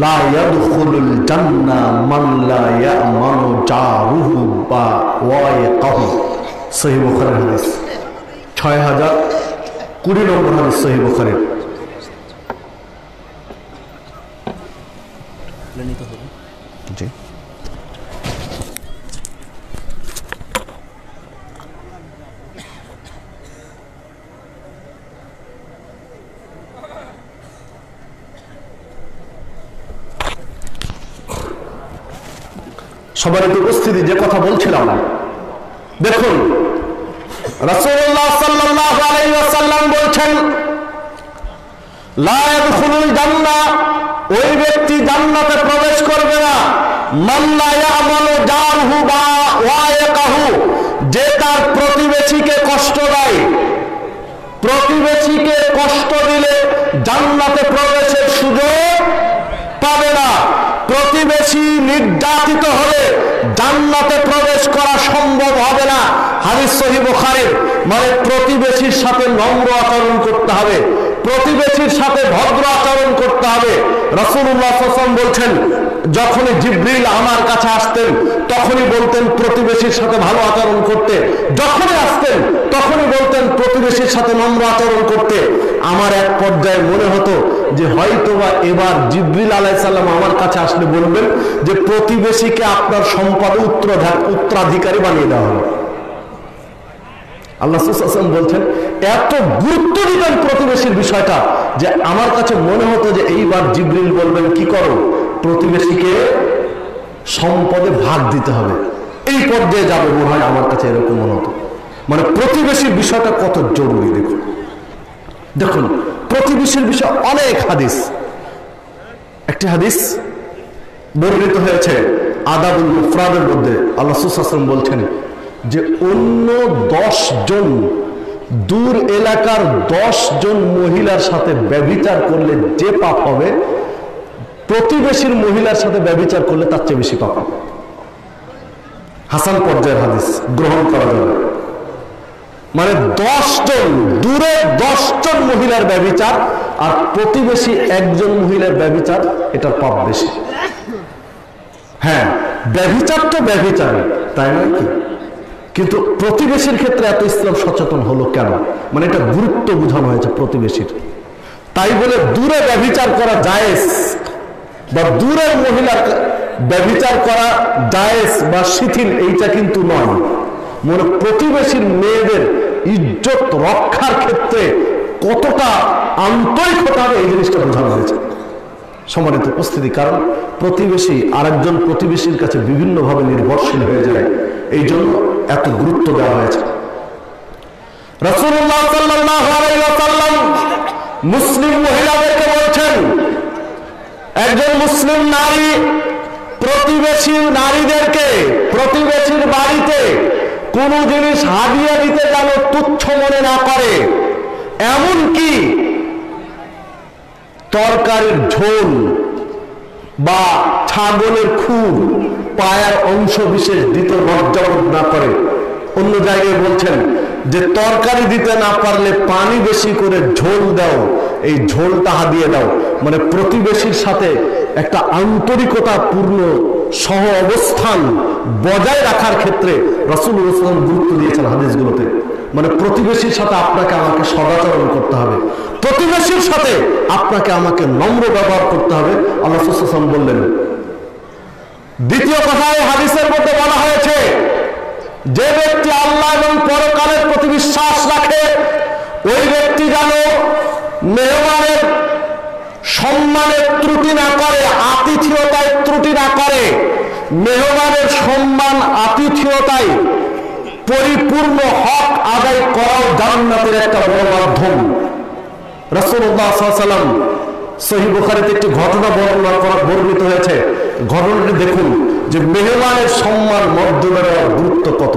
লা ইয়াদখুলুল জান্নাহ মান লা ইয়ামানু জারুহু বা ওয়াইকাহু। সহিহ বুখারীর হাদিস, 6020 নম্বর হাদিস সহিহ বুখারীর। জি, সম্মানিত উপস্থিতি, যে কথা বলছিলাম, দেখুন রাসূলুল্লাহ সাল্লাল্লাহু আলাইহি ওয়াসাল্লাম বলছেন, লা ইয়াদখুলুল জান্নাহ, ওই ব্যক্তি জান্নাতে প্রবেশ করবে না, মান লা ইয়ামানু জারহু বা ওয়াইকাহু, যে তার প্রতিবেশীকে কষ্ট দেয়। প্রতিবেশীকে কষ্ট দিলে জান্নাতে প্রবেশের সুযোগ পাবে না। প্রতিবেশী নির্যাতিত হলে জান্নাতে প্রবেশ করা সম্ভব হবে না। হাদিস সহিহ বুখারীর। মানে প্রতিবেশীর সাথে নম্র আচরণ করতে হবে, প্রতিবেশীর সাথে ভদ্র আচরণ করতে হবে। রাসূলুল্লাহ সাল্লাল্লাহু আলাইহি ওয়াসাল্লাম বলছেন, যখনই জিবরিল আমার কাছে আসতেন তখনই বলতেন প্রতিবেশীর সাথে ভালো আচরণ করতে, যখনই আসতেন তখনই বলতেন প্রতিবেশীর সাথে নম্র আচরণ করতে। আমার এক পর্যায়ে মনে হতো যে হয়তোবা এবার জিবরিল আলাইহিস সালাম আমার কাছে আসলে বলবেন যে প্রতিবেশীকে আপনার সম্পদে উত্তরাধিকারী বানিয়ে দেওয়া হবে। আল্লাহ সাল্লাল্লাহু আলাইহি ওয়াসাল্লাম বলছেন, এত গুরুত্ব দিতেন প্রতিবেশীর বিষয়টা যে আমার কাছে মনে হতো যে এইবার জিবরিল বলবেন কি করো, প্রতিবেশীকে সম্পদে ভাগ দিতে হবে। এই পর্যায়ে যাবে মনে হয়, আমার কাছে এরকম মনে হতো। মানে প্রতিবেশীর বিষয়টা কত জরুরি। দেখুন দেখুন প্রতিবেশীর বিষয় অনেক হাদিস। একটি হাদিস বর্ণিত হয়েছে আদাবুল মুফরাদের মধ্যে, আল্লাহ সাল্লাল্লাহু আলাইহি ওয়াসাল্লাম বলছেন যে অন্য 10 জন দূর এলাকার 10 জন মহিলার সাথে ব্যভিচার করলে যে পাপ হবে, প্রতিবেশীর মহিলার সাথে ব্যভিচার করলে তার চেয়ে বেশি পাপ হবে। হাসান পর্যায়ের হাদিস, গ্রহণ করা যাবে। মানে 10 জন দূরে 10 জন মহিলার ব্যভিচার আর প্রতিবেশী একজন মহিলার ব্যভিচার, এটার পাপ বেশি। হ্যাঁ, ব্যভিচার তো ব্যভিচার, তাই নয় কি? কিন্তু প্রতিবেশীর ক্ষেত্রে এত ইসলাম সচেতন হলো কেন? মানে এটা গুরুত্ব বোঝানো হয়েছে প্রতিবেশীর। তাই বলে দূরে ব্যভিচার করা জায়েজ বা দূরের মহিলার ব্যভিচার করা জায়েজ বা শিথিল, এইটা কিন্তু নয়। মানে প্রতিবেশীর মেয়েদের ইজ্জত রক্ষার ক্ষেত্রে কতটা আন্তরিক হতে হবে, এই জিনিসটা বোঝানো হয়েছে। সম্মানিত উপস্থিতি, কারণ প্রতিবেশী আরেকজন প্রতিবেশীর কাছে বিভিন্নভাবে নির্ভরশীল হয়ে যায়, এই জন্য এত গুরুত্ব দেওয়া হয়েছে। রাসূলুল্লাহ সাল্লাল্লাহু আলাইহি ওয়াসাল্লাম মুসলিম মহিলাদেরকে বলছেন, একজন মুসলিম নারী প্রতিবেশী নারীদেরকে প্রতিবেশীর বাড়িতে কোনো জিনিস হাদিয়া দিতে যেন তুচ্ছ মনে না করে। এমনকি তরকারির ঝোল বা ছাগলের খুর, পায়ের অংশ বিশেষ দিতে লজ্জাবোধ না করে। অন্য জায়গায় বলছেন যে তরকারি দিতে না পারলে পানি বেশি করে ঝোল দাও, এই ঝোলটা হাদিয়ে দাও। মানে প্রতিবেশীর সাথে একটা আন্তরিকতা পূর্ণ সহ অবস্থান বজায় রাখার ক্ষেত্রে রাসূলুল্লাহ সাল্লাল্লাহু আলাইহি ওয়াসাল্লাম গুরুত্ব দিয়েছেন হাদিসগুলোতে। মানে প্রতিবেশীর সাথে আপনাকে আমাকে সদাচরণ করতে হবে, প্রতিবেশীর সাথে আপনাকে আমাকে নম্র ব্যবহার করতে হবে। আল্লাহ সাল্লাল্লাহু আলাইহি ওয়াসাল্লাম বললেন। দ্বিতীয় কথায় হাদিসের মধ্যে বলা হয়েছে, যে ব্যক্তি আল্লাহ এবং পরকালের প্রতি বিশ্বাস রাখে ওই ব্যক্তি যেন মেহমানের সম্মানের ত্রুটি না করে, আতিথেয়তায় ত্রুটি না করে। মেহমানের সম্মান আতিথেয়তায় পরিপূর্ণ হক আদায় করাও জান্নাতের একটা বড় মাধ্যম। রাসূলুল্লাহ সাল্লাল্লাহু আলাইহি ওয়াসাল্লাম সহিহ বুখারীতে একটি ঘটনা বর্ণিত হয়েছে। ঘটনাটি দেখুন যে মেহমানের সম্মান মর্যাদা দেওয়ার গুরুত্ব কত।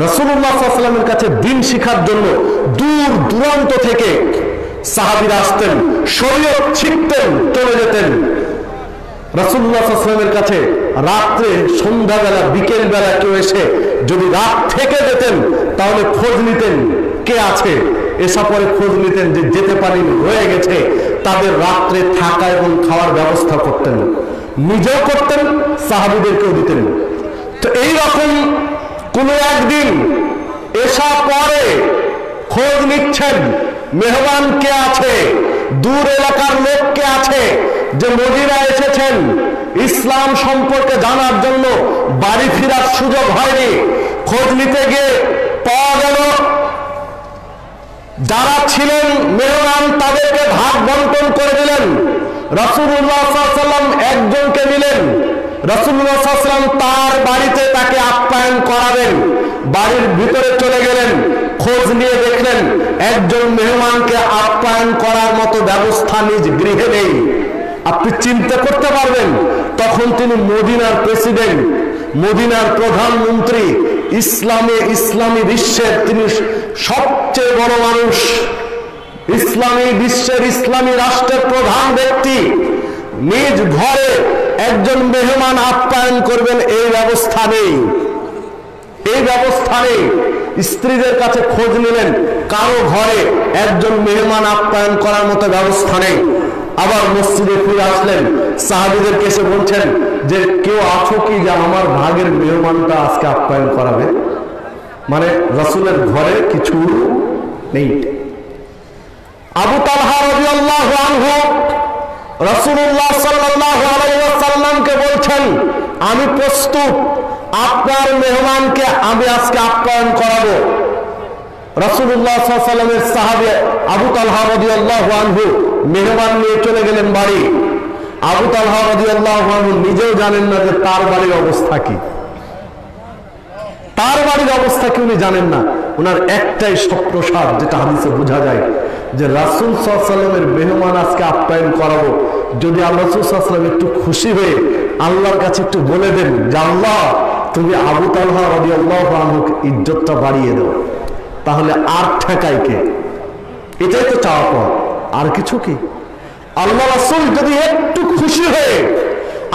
রাসূলুল্লাহ সাল্লাল্লাহু আলাইহি ওয়াসাল্লামের কাছে দ্বীন শিখার জন্য দূর দূরান্ত থেকে সাহাবীরা আসতেন, শরীয়ত শিখতেন, চলে যেতেন। রাসূলুল্লাহ সাল্লাল্লাহু আলাইহি ওয়াসাল্লামের কাছে রাত্রে, সন্ধ্যাবেলা, বিকেল বেলা কেউ এসে যদি রাত থেকে যেতেন তাহলে খোঁজ নিতেন কে আছে, এসা পরে খোঁজ নিতেন যে যেতে পারেনি, রয়ে গেছে, তাদের রাত্রে থাকা এবং খাওয়ার ব্যবস্থা করতেন, নিজেও করতেন, সাহাবীদেরকেও দিতেন। তো এইরকম কোনো একদিন এসা পরে খোঁজ নিচ্ছেন মেহমান কে আছে, দূর এলাকার লোক কে আছে, যে মদিনা এসেছেন ইসলাম সম্পর্কে জানার জন্য, বাড়ি ফেরার সুযোগ হয়নি। খোঁজ নিতে গিয়ে পাওয়া গেল যারা ছিলেন মেহমান তাদেরকে ভাগ বন্টন করে দিলেন। রাসূলুল্লাহ সাল্লাল্লাহু আলাইহি ওয়াসাল্লাম একজনকে নিলেন, রাসূলুল্লাহ সাল্লাল্লাহু আলাইহি ওয়াসাল্লাম তার বাড়িতে তাকে আপ্যায়ন করাবেন। বাড়ির ভিতরে চলে গেলেন, খোঁজ নিয়ে দেখলেন একজন মেহমানকে আপ্যায়ন করার মতো ব্যবস্থা নিজ গৃহে নেই। আপনি চিন্তা করতে পারবেন তখন তিনি মদিনার প্রেসিডেন্ট, মদিনার প্রধানমন্ত্রী, ইসলামী বিশ্বের তিনি সবচেয়ে বড় মানুষ, ইসলামী বিশ্বের, ইসলামী রাষ্ট্রের প্রধান ব্যক্তি, নিজ ঘরে একজন মেহমান আপ্যায়ন করবেন এই ব্যবস্থা নেই, এই ব্যবস্থা নেই। স্ত্রীদের কাছে খোঁজ নিলেন, কারো ঘরে একজন মেহমান আপ্যায়ন করার মতো ব্যবস্থা নেই। আবার মসজিদে ফিরে আসলেন, সাহাবীদেরকে এসে বলছেন যে কেউ আছো কি যে আমার ভাগের মেহমানটা আজকে আপ্যায়ন করাবে? মানে রাসূলের ঘরে কিছু নেই। আবু তালহা রাদিয়াল্লাহু আনহু রাসূলুল্লাহ সাল্লাল্লাহু আলাইহি ওয়াসাল্লামকে বলছেন আমি প্রস্তুত, আপনার মেহমানকে আমি আজকে আপ্যায়ন করাবো। রাসূলুল্লাহ সাল্লাল্লাহু আলাইহি ওয়াসাল্লামের সাহাবী আবু তালহা রাদিয়াল্লাহু আনহু মেহমান নিয়ে চলে গেলেন বাড়ি। আবু তালহা রাদিয়াল্লাহু আনহু নিজেও জানেন না যে তার বাড়ির অবস্থা কি, তার বাড়ির অবস্থা কি উনি জানেন না। ওনার একটাই স্বপ্নসার, যেটা হাদিসে বোঝা যায় যে রাসূল সাল্লাল্লাহু আলাইহি ওয়াসাল্লামের মেহমান আজকে আপ্যায়ন করাবো, যদি আল্লাহ রাসূল সাল্লাল্লাহু আলাইহি ওয়াসাল্লাম একটু খুশি হয়ে আল্লাহর কাছে একটু বলে দেন যে আল্লাহ তুমি আবু তালহা রাদিয়াল্লাহু আনহুকে ইজ্জতটা বাড়িয়ে দাও, তাহলে আর ঠেকায় কে? এটাই তো চাওয়া পাওয়া, আর কিছু কি? আল্লাহ রাসূল যদি একটু খুশি হয়ে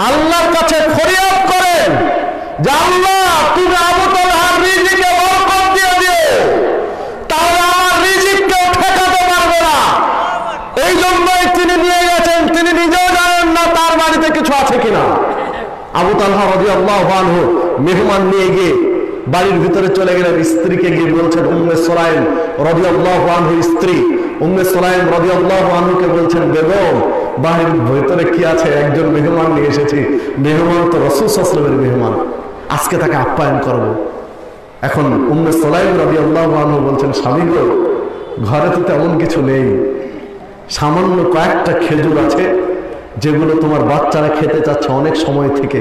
আল্লাহর কাছে ফরিয়াদ করেন যে আল্লাহ তুমি আবু তালহার রিজিকে বরকত দিয়ে দিও, তাহলে আমার রিজিককেও ঠেকাতে পারবে না। এই জন্যই তিনি নিয়ে গেছেন, তিনি নিজেও জানেন না তার বাড়িতে কিছু আছে কিনা। আবু তালহা রাদিয়াল্লাহু আনহু মেহমান নিয়ে গিয়ে বাড়ির ভিতরে চলে গেলেন, স্ত্রীকে গিয়ে বলছেন, উম্মে সুলাইম রাদিয়াল্লাহু আনহু স্ত্রী উম্মে সুলাইম রাদিয়াল্লাহু আনহুকে বলছেন বেগম বাড়ির ভিতরে কি আছে? একজন মেহমান নিয়ে এসেছি, মেহমান তো রাসূল সাল্লাল্লাহু আলাইহি ওয়াসাল্লামের মেহমান, আজকে তাকে আপ্যায়ন করব। এখন উম্মে সুলাইম রাদিয়াল্লাহু আনহু বলছেন স্বামী গো, ঘরে তো তেমন কিছু নেই, সামান্য কয়েকটা খেজুর আছে যেগুলো তোমার বাচ্চারা খেতে চাচ্ছে অনেক সময় থেকে,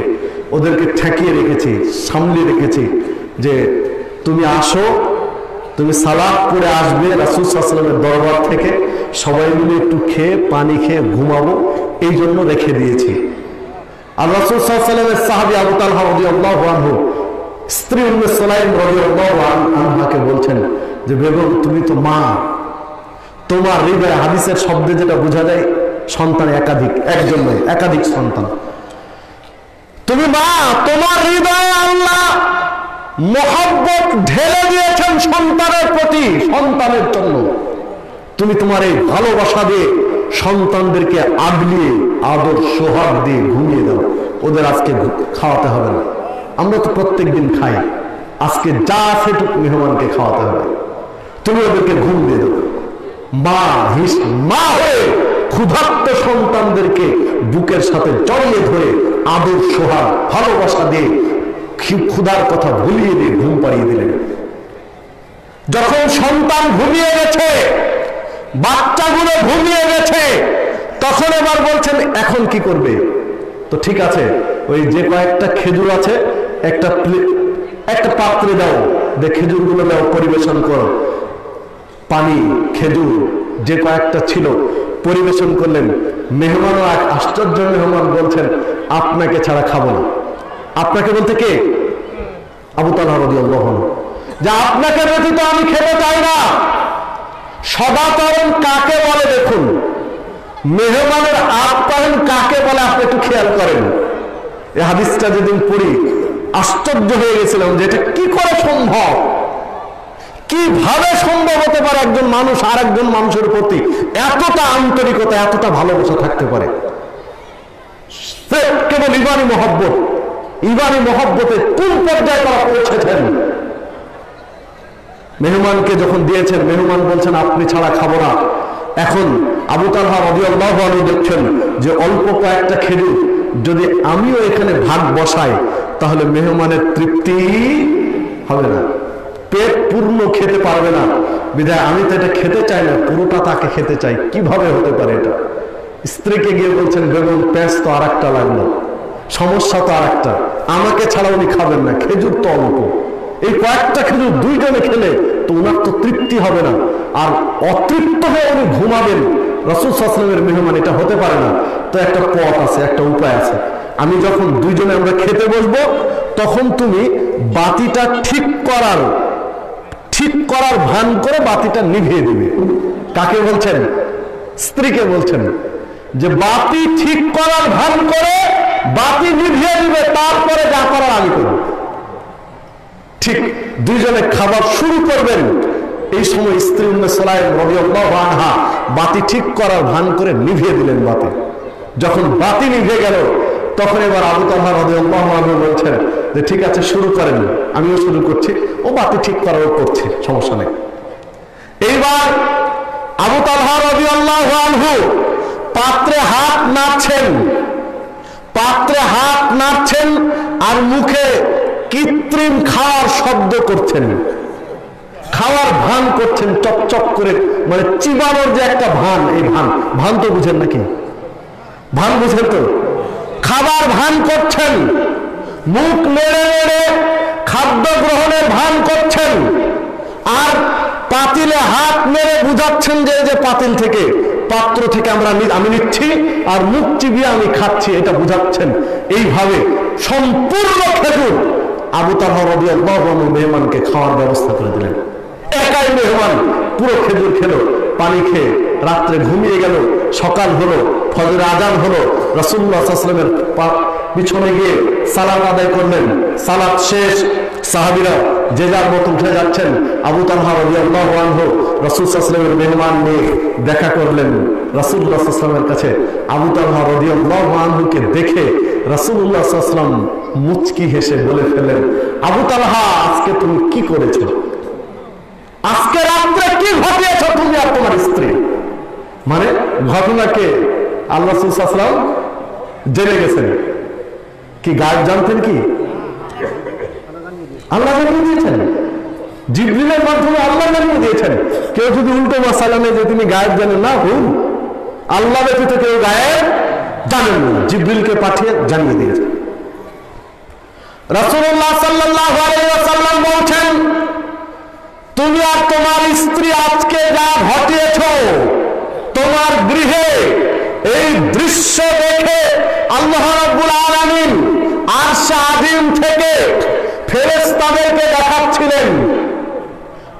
ওদেরকে ঠেকিয়ে রেখেছি, সামলিয়ে রেখেছি, যে তুমি আসো, তুমি সালাত পড়ে আসবে রাসূল সাল্লাল্লাহু আলাইহি ওয়াসাল্লামের দরবার থেকে, সবাই মিলে একটু খেয়ে পানি খেয়ে ঘুমাবো, এই জন্য রেখে দিয়েছি। আর রাসূল সাল্লাল্লাহু আলাইহি ওয়াসাল্লামের সাহাবী আবু তালহা রাদিয়াল্লাহু আনহু স্ত্রী উম্মে সুলাইম রাদিয়াল্লাহু আনহাকে বলছেন যে বেগম তুমি তো মা, তোমার হৃদয়ে হাদিসের শব্দে যেটা বোঝা যায় সন্তান একাধিক, একজন নয় একাধিক সন্তান। তুমি মা, তোমার হৃদয়ে আল্লাহ মহব্বত ঢেলে দিয়েছেন সন্তানের প্রতি, সন্তানের জন্য। তুমি তোমার এই ভালোবাসা দিয়ে সন্তানদেরকে আগলিয়ে আদর সোহাগ দিয়ে ঘুমিয়ে দাও, ওদের আজকে খাওয়াতে হবে না। আমরা তো প্রত্যেক দিন খাই, আজকে যা সেটুক মেহমানকে খাওয়াতে হবে, তুমি ওদেরকে ঘুম দিয়ে দাও। মা হয়ে ক্ষুধার্ত সন্তানদেরকে বুকের সাথে জড়িয়ে ধরে আদর সোহাগ ভালোবাসা দিয়ে ক্ষুধার কথা ভুলিয়ে দিয়ে ঘুম পাড়িয়ে দিলেন। যখন সন্তান ঘুমিয়ে গেছে, বাচ্চাগুলো ঘুমিয়ে গেছে, তখন এবার বলছেন এখন কি করবে? তো ঠিক আছে, ওই যে কয়েকটা খেজুর আছে একটা পাত্রে দাও, যে খেজুরগুলো দাও, পরিবেশন করো। পানি, খেজুর যে কয়েকটা ছিল পরিবেশন করলেন। মেহমান এক আশ্চর্য মেহমান বলছেন আপনাকে ছাড়া খাবো না। আপনাকে বলতে কে? আবু তালহা রাদিয়াল্লাহু আনহু, যে আপনাকে ব্যতীত আমি খেতে চাই না। সদাচরণ কাকে বলে দেখুন, মেহমানের আপ্যায়ন কাকে বলে আপনি একটু খেয়াল করেন। এই হাদিসটা যেদিন পড়ি আশ্চর্য হয়ে গেছিলাম যে এটা কি করে সম্ভব, কিভাবে সম্ভব হতে পারে একজন মানুষ আর একজন মানুষের প্রতি এতটা আন্তরিকতা, এতটা ভালোবাসা থাকতে পারে। কেবল ইমানি মহব্বত, ইমানি মহব্বতে কোন পর্যায়ে তারা পৌঁছেছেন। মেহমানকে যখন দিয়েছেন, মেহমান বলছেন আপনি ছাড়া খাবো না। এখন আবু তালহা রাদিয়াল্লাহু আনহু দেখছেন যে অল্প কয়েকটা খেজুর যদি আমিও এখানে ভাগ বসাই তাহলে মেহমানের তৃপ্তি হবে না, পেট পূর্ণ খেতে পারবে না। বিধায় আমি তো এটা খেতে চাই না, পুরোটা তাকে খেতে চাই। কিভাবে হতে পারে এটা? স্ত্রীকে গিয়ে বলছেন বেগম পেঁয়াজ তো আর একটা লাগলো, সমস্যা তো আর একটা, আমাকে ছাড়া উনি খাবেন না, খেজুর তো অল্প, এই কয়েকটা খেজুর দুইজনে খেলে তো উনার তো তৃপ্তি হবে না, আর অতৃপ্ত হয়ে উনি ঘুমাবেন। রাসূল সাল্লাল্লাহু আলাইহি ওয়াসাল্লামের মেহমান, এটা হতে পারে না। তো একটা পথ আছে, একটা উপায় আছে। আমি যখন দুইজনে আমরা খেতে বসবো তখন তুমি বাতিটা ঠিক করার ভান করে বাতিটা নিভিয়ে দিবে। কাকে বলছেন? স্ত্রীকে বলছেন যে বাতি ঠিক করার ভান করে বাতি নিভিয়ে দিবে, তারপরে যা করার আমি করব। ঠিক দুইজনে খাবার শুরু করবেন, এই সময় স্ত্রী উম্মে সালাইম রাদিয়াল্লাহু আনহা বাতি ঠিক করার ভান করে নিভিয়ে দিলেন বাতি। যখন বাতি নিভে গেল তখন এবার আবু তালহা রাদিয়াল্লাহু আনহু বলছেন যে ঠিক আছে শুরু করেন, আমিও শুরু করছি। ও বাতি ঠিক করারও করছে, সমস্যা নেই। এইবার আবু তালহা রাদিয়াল্লাহু আনহু পাত্রে হাত নাড়ছেন আর মুখে কৃত্রিম খাওয়ার শব্দ করছেন, খাওয়ার ভান করছেন চকচক করে, মানে চিবানোর যে একটা ভান, এই ভান তো বুঝেন নাকি? ভান বুঝেন তো? খাবার ভান করছেন, মুখ নেড়ে নেড়ে খাদ্য গ্রহণের ভান করছেন, আর পাতিলে হাত মেরে বুঝাচ্ছেন যে এই যে পাতিল থেকে, পাত্র থেকে আমি নিচ্ছি আর মুখ চিবিয়ে আমি খাচ্ছি, এটা বুঝাচ্ছেন। এইভাবে সম্পূর্ণ খেজুর আবু তালহা রাদিয়াল্লাহু আনহু মেহমানকে খাওয়ার ব্যবস্থা করে দিলেন। একাই মেহমান পুরো খেজুর খেলো, পানি খেয়ে রাত্রে ঘুমিয়ে গেল। সকাল হলো, ফজর আজান হলো, রাসূলুল্লাহ সাল্লাল্লাহু আলাইহি ওয়াসাল্লামের পিছনে গিয়ে সালাত আদায় করলেন। সালাত শেষ, সাহাবীরা যে যার মতো উঠে যাচ্ছেন। আবু তালহা রাদিয়াল্লাহু আনহু রাসূল সাল্লাল্লাহু আলাইহি ওয়াসাল্লামের মেহমান নিয়ে দেখা করলেন রাসূলুল্লাহ সাল্লাল্লাহু আলাইহি ওয়াসাল্লামের কাছে। আবু তালহা রাদিয়াল্লাহু আনহুকে দেখে রাসূলুল্লাহ সাল্লাল্লাহু আলাইহি ওয়াসাল্লাম মুচকি হেসে বলে ফেললেন, আবু তালহা আজকে তুমি কি করেছো? আজকে রাত্রে কি ঘটিয়েছো তুমি আর তোমার স্ত্রী? মানে ঘটনাকে আল্লাহ রাসূল সাল্লাল্লাহু আলাইহি ওয়াসাল্লাম জেনে গেছেন। কি গায়েব জানতেন? কি আল্লাহ জানিয়ে দিয়েছেন, জিবরিলের মাধ্যমে আল্লাহ জানিয়ে দিয়েছেন। কেউ যদি উল্টো মাসালা নেই যে তিনি গায়েব জানেন, না, ভুল। আল্লাহ ব্যতীত কেউ গায়েব জানেন না, জিবরিলকে পাঠিয়ে জানিয়ে দিয়েছেন। রাসূলুল্লাহ সাল্লাল্লাহু আলাইহি ওয়াসাল্লাম বলছেন, তুমি আর তোমার স্ত্রী আজকে যা ঘটিয়েছো, তোমার গৃহে এই দৃশ্য দেখে আল্লাহ রাব্বুল আলামিন আরশে আযীম থেকে ফেরেশতাদেরকে দেখাচ্ছিলেন,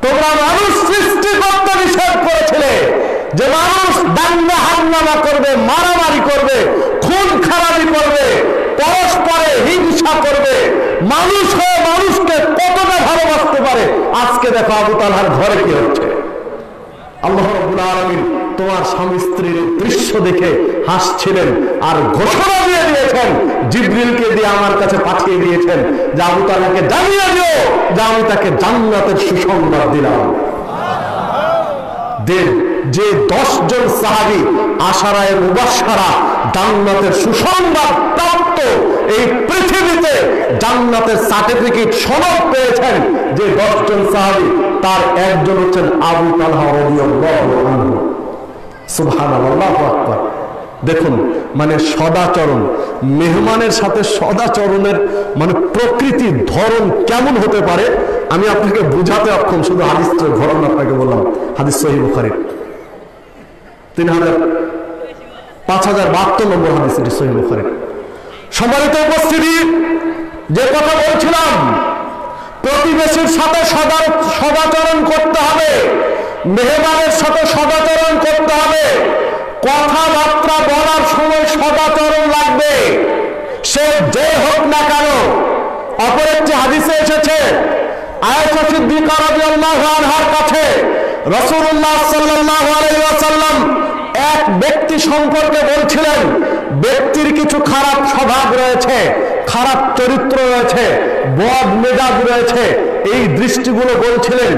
তোমরা মানুষ সৃষ্টি করতে নিষেধ করেছিলে যে মানুষ দাঙ্গা হাঙ্গামা করবে, মারামারি করবে, খুন খারাপি করবে, পরস্পরে হিংসা করবে, মানুষ হয়ে মানুষকে কতটা ভালোবাসতে পারে। আজকে দেখো আবু তালহার ঘরে কি হচ্ছে। আল্লাহ রাব্বুল আলামিন তোমার স্বামী স্ত্রীর দৃশ্য দেখে হাসছিলেন আর ঘোষণা দিয়ে দিয়েছেন, জিবরিলকে দিয়ে আমার কাছে পাঠিয়ে দিয়েছেন যে আবু তালহাকে জানিয়ে দিও যে আমি তাকে জান্নাতের সুসংবাদ দিলাম। যে 10 জন সাহাবী আশারায়ে মুবাশশারা জান্নাতের সুসংবাদ প্রাপ্ত, এই পৃথিবীতে জান্নাতের সার্টিফিকেট সনদ পেয়েছেন যে 10 জন সাহাবী, তার একজন হচ্ছেন আবু তালহা রাদিয়াল্লাহু আনহু। সুবহানাল্লাহ, আল্লাহু আকবার। দেখুন, মানে সদাচরণ, মেহমানের সাথে সদাচরণের মানে প্রকৃতি ধরন কেমন হতে পারে আমি আপনাকে বুঝাতে অক্ষম। শুধু হাদিসের ঘটনা আপনাকে বললাম, হাদিস সহিহ বুখারীর 5072 নম্বর হাদিস, এটি সহিহ বুখারীর। সম্মানিত উপস্থিতি, যে কথা বলছিলাম, প্রতিবেশীর সাথে সদাচরণ করতে হবে, মেহমানের সাথে সদাচরণ করতে হবে, কথাবার্তা বলার সময় সদাচরণ লাগবে, সে যে হোক না কেন। অপর একটি হাদিসে এসেছে, আয়েশা সিদ্দিকা রাদিয়াল্লাহু আনহার কাছে রাসূলুল্লাহ সাল্লাল্লাহু আলাইহি ওয়াসাল্লাম এক ব্যক্তি সম্পর্কে বলছিলেন, ব্যক্তির কিছু খারাপ স্বভাব রয়েছে, খারাপ চরিত্র রয়েছে, বদ মেজাজ রয়েছে, এই দৃষ্টিগুলো বলছিলেন।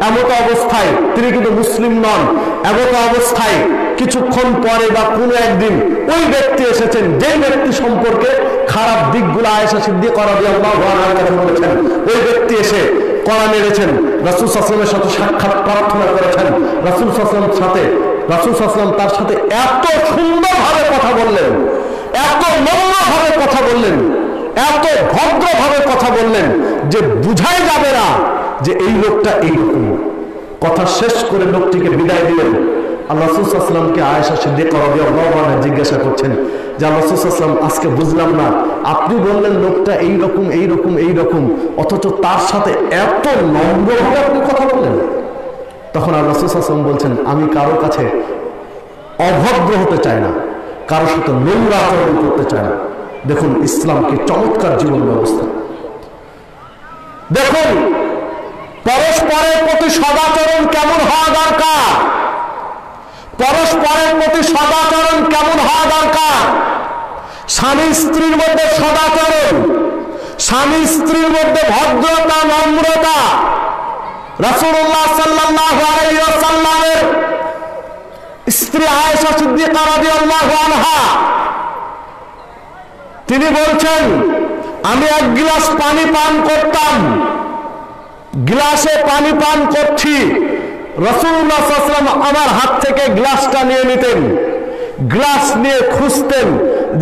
এমত অবস্থায় তিনি কিন্তু মুসলিম নন। এমত অবস্থায় কিছুক্ষণ পরে বা কোনো একদিন ওই ব্যক্তি এসেছেন, যে ব্যক্তি সম্পর্কে খারাপ দিকগুলো আয়েশা সিদ্দিকা রাদিয়াল্লাহু আনহা বলেছেন, ওই ব্যক্তি এসে কড়া নেড়েছেন, রাসূল সাল্লাল্লাহু আলাইহি ওয়াসাল্লামের সাথে সাক্ষাৎ প্রার্থনা করেছেন। রাসূল সাল্লাল্লাহু আলাইহি ওয়াসাল্লাম তার সাথে এত সুন্দরভাবে কথা বললেন, এত নম্রভাবে কথা বললেন, এত ভদ্রভাবে কথা বললেন যে বুঝাই যাবে না যে এই লোকটা এইরকম। কথা শেষ করে লোকটিকে বিদায় দিলেন। আল্লাহ রাসূল সাল্লাল্লাহু আলাইহি ওয়াসাল্লামকে আয়েশা সিদ্দিকা রাদিয়াল্লাহু আনহা জিজ্ঞাসা করছেন যে আল্লাহ রাসূল সাল্লাল্লাহু আলাইহি ওয়াসাল্লাম, আজকে বুঝলাম না, আপনি বললেন লোকটা এইরকম এইরকম এইরকম, অথচ তার সাথে এত নম্রভাবে আপনি কথা বললেন। তখন আল্লাহ রাসূল সাল্লাল্লাহু আলাইহি ওয়াসাল্লাম বলছেন, আমি কারো কাছে অভদ্র হতে চাই না, কারোর সাথে নোংরা আচরণ করতে চাই না। দেখুন ইসলাম কি চমৎকার জীবন ব্যবস্থা। দেখুন পরস্পরের প্রতি সদাচরণ কেমন হওয়া দরকার, পরস্পরের প্রতি সদাচরণ কেমন হওয়া দরকার। স্বামী স্ত্রীর মধ্যে সদাচরণ, স্বামী স্ত্রীর মধ্যে ভদ্রতা নম্রতা। রাসূলুল্লাহ সাল্লাল্লাহু আলাইহি ওয়াসাল্লামের স্ত্রী আয়েশা সিদ্দিকা রাদিয়াল্লাহু আনহা তিনি বলছেন, আমি এক গ্লাস পানি পান করতাম, গ্লাসে পানি পান করছি, রাসূলুল্লাহ সাল্লাল্লাহু আলাইহি ওয়াসাল্লাম আমার হাত থেকে গ্লাসটা নিয়ে নিতেন, গ্লাস নিয়ে খুঁজতেন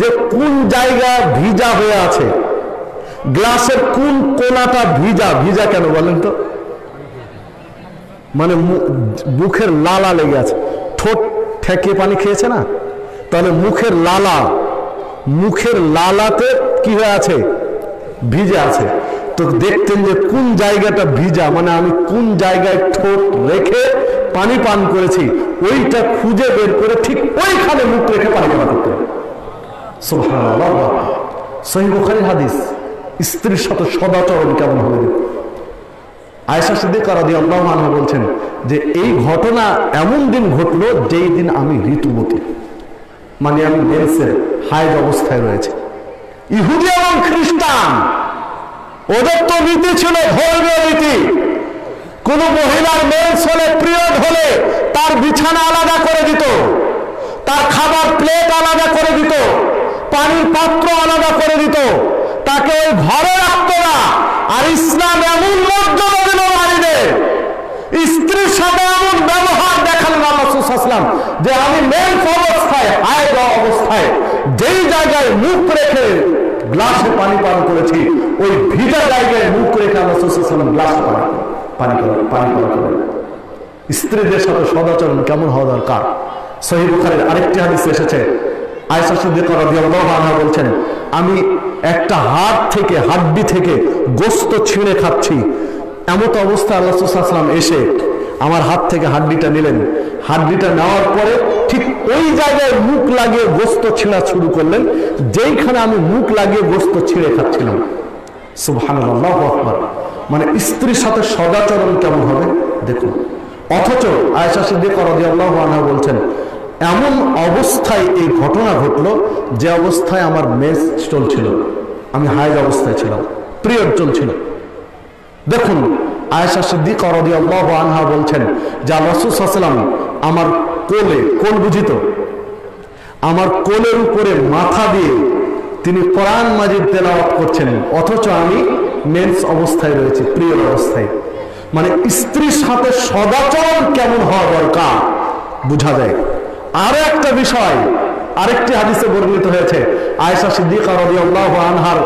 যে কোন জায়গা ভিজা হয়ে আছে, গ্লাসের কোন কোনাটা ভিজা। ভিজা কেন বলেন তো? মানে মুখের লালা লেগে আছে, ঠোঁট ঠেকিয়ে পানি খেয়েছে না, তাহলে মুখের লালা, মুখের লালাতে কি হয়ে আছে? ভিজে আছে। তো দেখতেন যে কোন জায়গাটা ভিজা, মানে আমি কোন জায়গায় ঠোঁট রেখে পানি পান করেছি, ওইটা খুঁজে বের করে ঠিক ওইখানে মুখ রেখে পানি পান করতেন। সুবহানাল্লাহ, সহিহ বুখারীর হাদিস। স্ত্রীর সাথে সদাচরণ কেমন হবে? আয়েশা সিদ্দিকা রাদিয়াল্লাহু আনহা বলছেন যে এই ঘটনা এমন দিন ঘটলো যেই দিন আমি ঋতুবতী, মানে আমি মেন্সের হাইজ অবস্থায় রয়েছে। ইহুদি এবং খ্রিস্টান ওদের তো রীতি ছিল ধর্মীয় রীতি, কোন মহিলার মেন্স হলে, পিরিয়ড হলে তার বিছানা আলাদা করে দিত, তার খাবার প্লেট আলাদা করে দিত, পানির পাত্র আলাদা করে দিত, তাকে ওই ঘরে রাখতো না। আর ইসলাম এমন মর্যাদা দিল নারীদের, স্ত্রীর সাথে এমন ব্যবহার দেখালেন রাসূল সাল্লাল্লাহু আলাইহি ওয়াসাল্লাম যে আমি মেন্স অবস্থায়, হাইজ অবস্থায় যেই জায়গায় মুখ রেখে গ্লাসে পানি পান করেছি, ওই ভিজা জায়গায় মুখ রেখে রাসূল সাল্লাল্লাহু আলাইহি ওয়াসাল্লাম গ্লাসে পানি পান করেন। স্ত্রীদের সাথে সদাচরণ কেমন হওয়া দরকার। সহিহ বুখারীর আরেকটি হাদিসে এসেছে, আয়েশা সিদ্দিকা রাদিয়াল্লাহু আনহা বলছেন, আমি একটা হাড্ডি থেকে গোশত ছিঁড়ে খাচ্ছি, এমত অবস্থায় রাসূল সাল্লাল্লাহু আলাইহি ওয়াসাল্লাম এসে আমার হাত থেকে হাড্ডিটা নিলেন। হাড্ডিটা নেওয়ার পরে ঠিক ওই জায়গায় মুখ লাগিয়ে গোশত ছিঁড়া শুরু করলেন, যেইখানে আমি মুখ লাগিয়ে গোশত ছিঁড়ে খাচ্ছিলাম। সুবহানাল্লাহ, আল্লাহু আকবার। মানে স্ত্রীর সাথে সদাচরণ কেমন হবে দেখুন। অথচ আয়েশা সিদ্দিকা রাদিয়াল্লাহু আনহা বলছেন, এমন অবস্থায় এই ঘটনা ঘটলো যে অবস্থায় আমার মেন্স চলছিল, আমি হাইজ অবস্থায় ছিলাম, পিরিয়ড চলছিল। দেখুন আয়েশা সিদ্দিকা রাদিয়াল্লাহু আনহা বলছেন যে রাসূল সাল্লাল্লাহু আলাইহি ওয়াসাল্লাম আমার কোলে, কোল বুঝিত, আমার কোলের উপরে মাথা দিয়ে তিনি কোরআন মাজিদ তেলাওয়াত করছেন, অথচ আমি মেন্স অবস্থায় রয়েছি, পিরিয়ড অবস্থায়। মানে স্ত্রীর সাথে সদাচরণ কেমন হওয়া দরকার বোঝা যায়। আরো একটা বিষয়, আরেকটি হাদিসে বর্ণিত হয়েছে, আয়েশা সিদ্দিকা রাদিয়াল্লাহু আনহার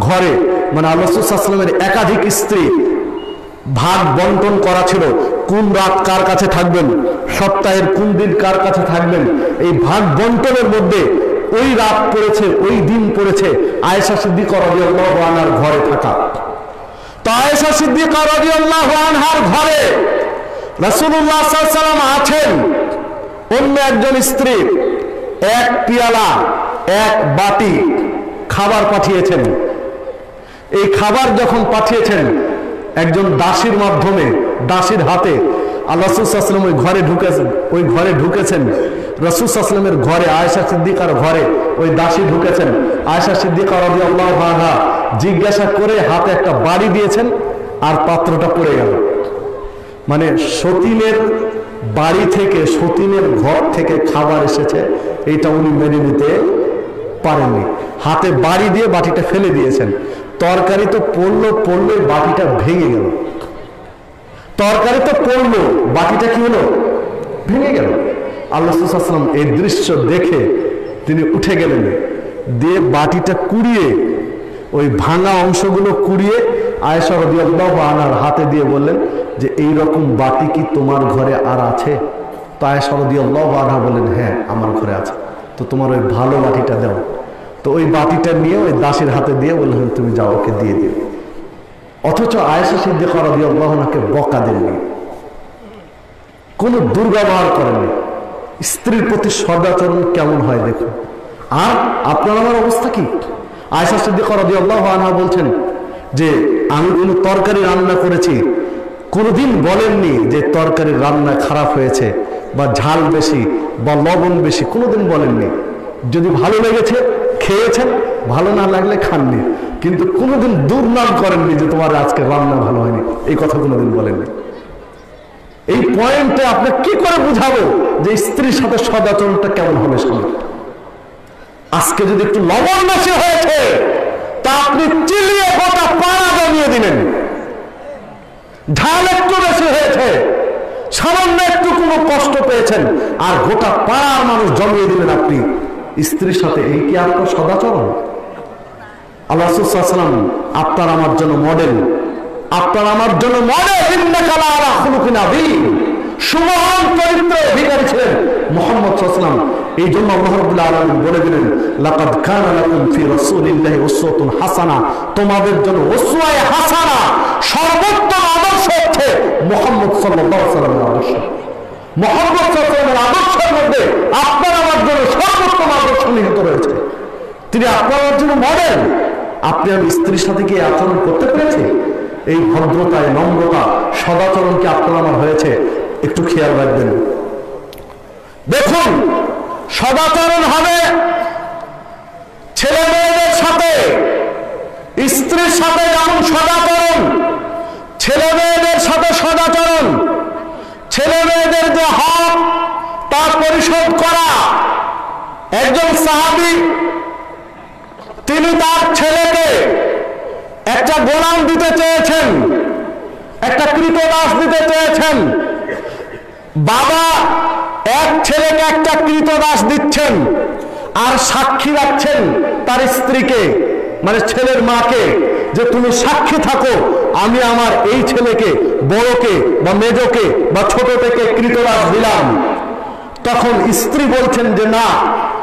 ঘরে, মানে রাসূল সাল্লাল্লাহু আলাইহি ওয়াসাল্লামের একাধিক স্ত্রী, ভাগ বন্টন করা ছিল, কোন রাত কার কাছে থাকবেন, সপ্তাহের কোন দিন কার কাছে থাকবেন। এই ভাগ বন্টনের মধ্যে ওই রাত পড়েছে, ওই দিন পড়েছে আয়েশা সিদ্দিকা রাদিয়াল্লাহু আনহার ঘরে থাকা। তো আয়েশা সিদ্দিকা রাদিয়াল্লাহু আনহার ঘরে রাসূলুল্লাহ সাল্লাল্লাহু আলাইহি ওয়াসাল্লাম আছেন, অন্য একজন স্ত্রী এক পিয়ালা এক বাটি খাবার পাঠিয়েছেন। এই খাবার যখন পাঠিয়েছেন একজন দাসীর মাধ্যমে, দাসীর হাতে, আল্লাহ রাসূল সাল্লাল্লাহু আলাইহি ওয়াসাল্লাম ওই ঘরে ঢুকেছেন। রাসূল সাল্লাল্লাহু আলাইহি ওয়াসাল্লামের ঘরে, আয়েশা সিদ্দিকার ঘরে ওই দাসী ঢুকেছেন। আয়েশা সিদ্দিকা রাদিয়াল্লাহু আনহা জিজ্ঞাসা করে হাতে একটা বাড়ি দিয়েছেন, আর পাত্রটা পড়ে গেল। মানে সতীনের বাড়ি থেকে, সতীনের ঘর থেকে খাবার এসেছে, এটা উনি মেনে নিতে পারেননি। হাতে বাড়ি দিয়ে বাটিটা ফেলে দিয়েছেন। তরকারি তো পড়লো বাটিটা ভেঙে গেল। তরকারি তো পড়লো, বাটিটা কি হলো? ভেঙে গেল। আল্লাহ রাসূল সাল্লাল্লাহু আলাইহি ওয়াসাল্লাম এই দৃশ্য দেখে তিনি উঠে গেলেন, দিয়ে বাটিটা কুড়িয়ে, ওই ভাঙা অংশগুলো কুড়িয়ে আয়েশা রাদিয়াল্লাহু আনহার হাতে দিয়ে বললেন যে এই রকম বাটি কি তোমার ঘরে আর আছে? তো আয়েশা রাদিয়াল্লাহু আনহা বললেন, হ্যাঁ আমার ঘরে আছে। তো তোমার ওই ভালো বাটিটা দাও। তো ওই বাটিটা নিয়ে ওই দাসীর হাতে দিয়ে বললেন, তুমি যাও, ওকে দিয়ে দিও। অথচ আয়েশা সিদ্দিকা রাদিয়াল্লাহু আনহাকে বকা দেননি, কোনো দুর্ব্যবহার করেননি। স্ত্রীর প্রতি সদাচরণ কেমন হয় দেখুন। আর আপনার আমার অবস্থা কি? আয়েশা সিদ্দিকা রাদিয়াল্লাহু আনহা বলছেন যে আমি কোনো তরকারি রান্না করেছি, কোনোদিন বলেননি যে তরকারির রান্না খারাপ হয়েছে বা ঝাল বেশি বা লবণ বেশি, কোনোদিন বলেননি। যদি ভালো লেগেছে খেয়েছেন, ভালো না লাগলে খাননি, কিন্তু কোনোদিন দুর্নাম করেননি যে তোমার আজকে রান্না ভালো হয়নি, এই কথা কোনোদিন বলেননি। এই পয়েন্টে আপনি কি করে বুঝাবো যে স্ত্রীর সাথে সদাচরণটা কেমন হবে স্বামী? আজকে যদি একটু লবণ বেশি হয়েছে তা আপনি চিলিয়ে গোটা পাড়া জমিয়ে দিলেন। ঝাল একটু বেশি হয়েছে, সামান্য একটু কোনো কষ্ট পেয়েছেন, আর গোটা পাড়ার মানুষ জমিয়ে দিলেন আপনি স্ত্রীর সাথে। এই কি আপনার সদাচরণ? আল্লাহ রাসূল সাল্লাল্লাহু আলাইহি ওয়াসাল্লাম আপনার আমার জন্য মডেল, আপনার আমার জন্য মডেল। ইন্নাকা লাআলা খুলুকিন আযীম, সুমহান চরিত্রের অধিকারী ছিলেন মুহাম্মদ সাল্লাল্লাহু আলাইহি ওয়াসাল্লাম। এই জন্য আল্লাহ রাব্বুল আলামিন বলে দিলেন, লাকাদ কানা লাকুম ফি রাসূলিল্লাহি উসওয়াতুন হাসানাহ, তোমাদের জন্য উসওয়ায়ে হাসানা, সর্বোত্তম আদর্শ হচ্ছে মুহাম্মদ সাল্লাল্লাহু আলাইহি ওয়াসাল্লামের আদর্শ। মুহাম্মদ সাল্লাল্লাহু আলাইহি ওয়াসাল্লামের আদর্শের মধ্যে আপনার আমার জন্য সর্বোত্তম আদর্শ নিহিত রয়েছে। তিনি আপনার আমার জন্য মডেল। আপনি আমি স্ত্রীর সাথে কি আচরণ করতে পেরেছি? এই ভদ্রতায়, নম্রতা, সদাচরণ কি আপনার আমার হয়েছে? একটু খেয়াল রাখবেন। দেখুন, সদাচরণ হবে ছেলে মেয়েদের সাথে, স্ত্রীর সাথে যেমন সদাচরণ, ছেলে মেয়েদের সাথে সদাচরণ, ছেলে মেয়েদের যে হক তা পরিশোধ করা। একজন সাহাবী তিনি তার ছেলেকে একটা গোলাম দিতে চেয়েছেন, একটা কৃতদাস দিতে চেয়েছেন। বাবা এক ছেলেকে একটা কৃতদাস দিচ্ছেন আর সাক্ষী রাখছেন তার স্ত্রীকে, মানে ছেলের মাকে, যে তুমি সাক্ষী থাকো আমি আমার এই ছেলেকে, বড়কে বা মেজকে বা ছোটটাকে কৃতদাস দিলাম। তখন স্ত্রী বলছেন যে না,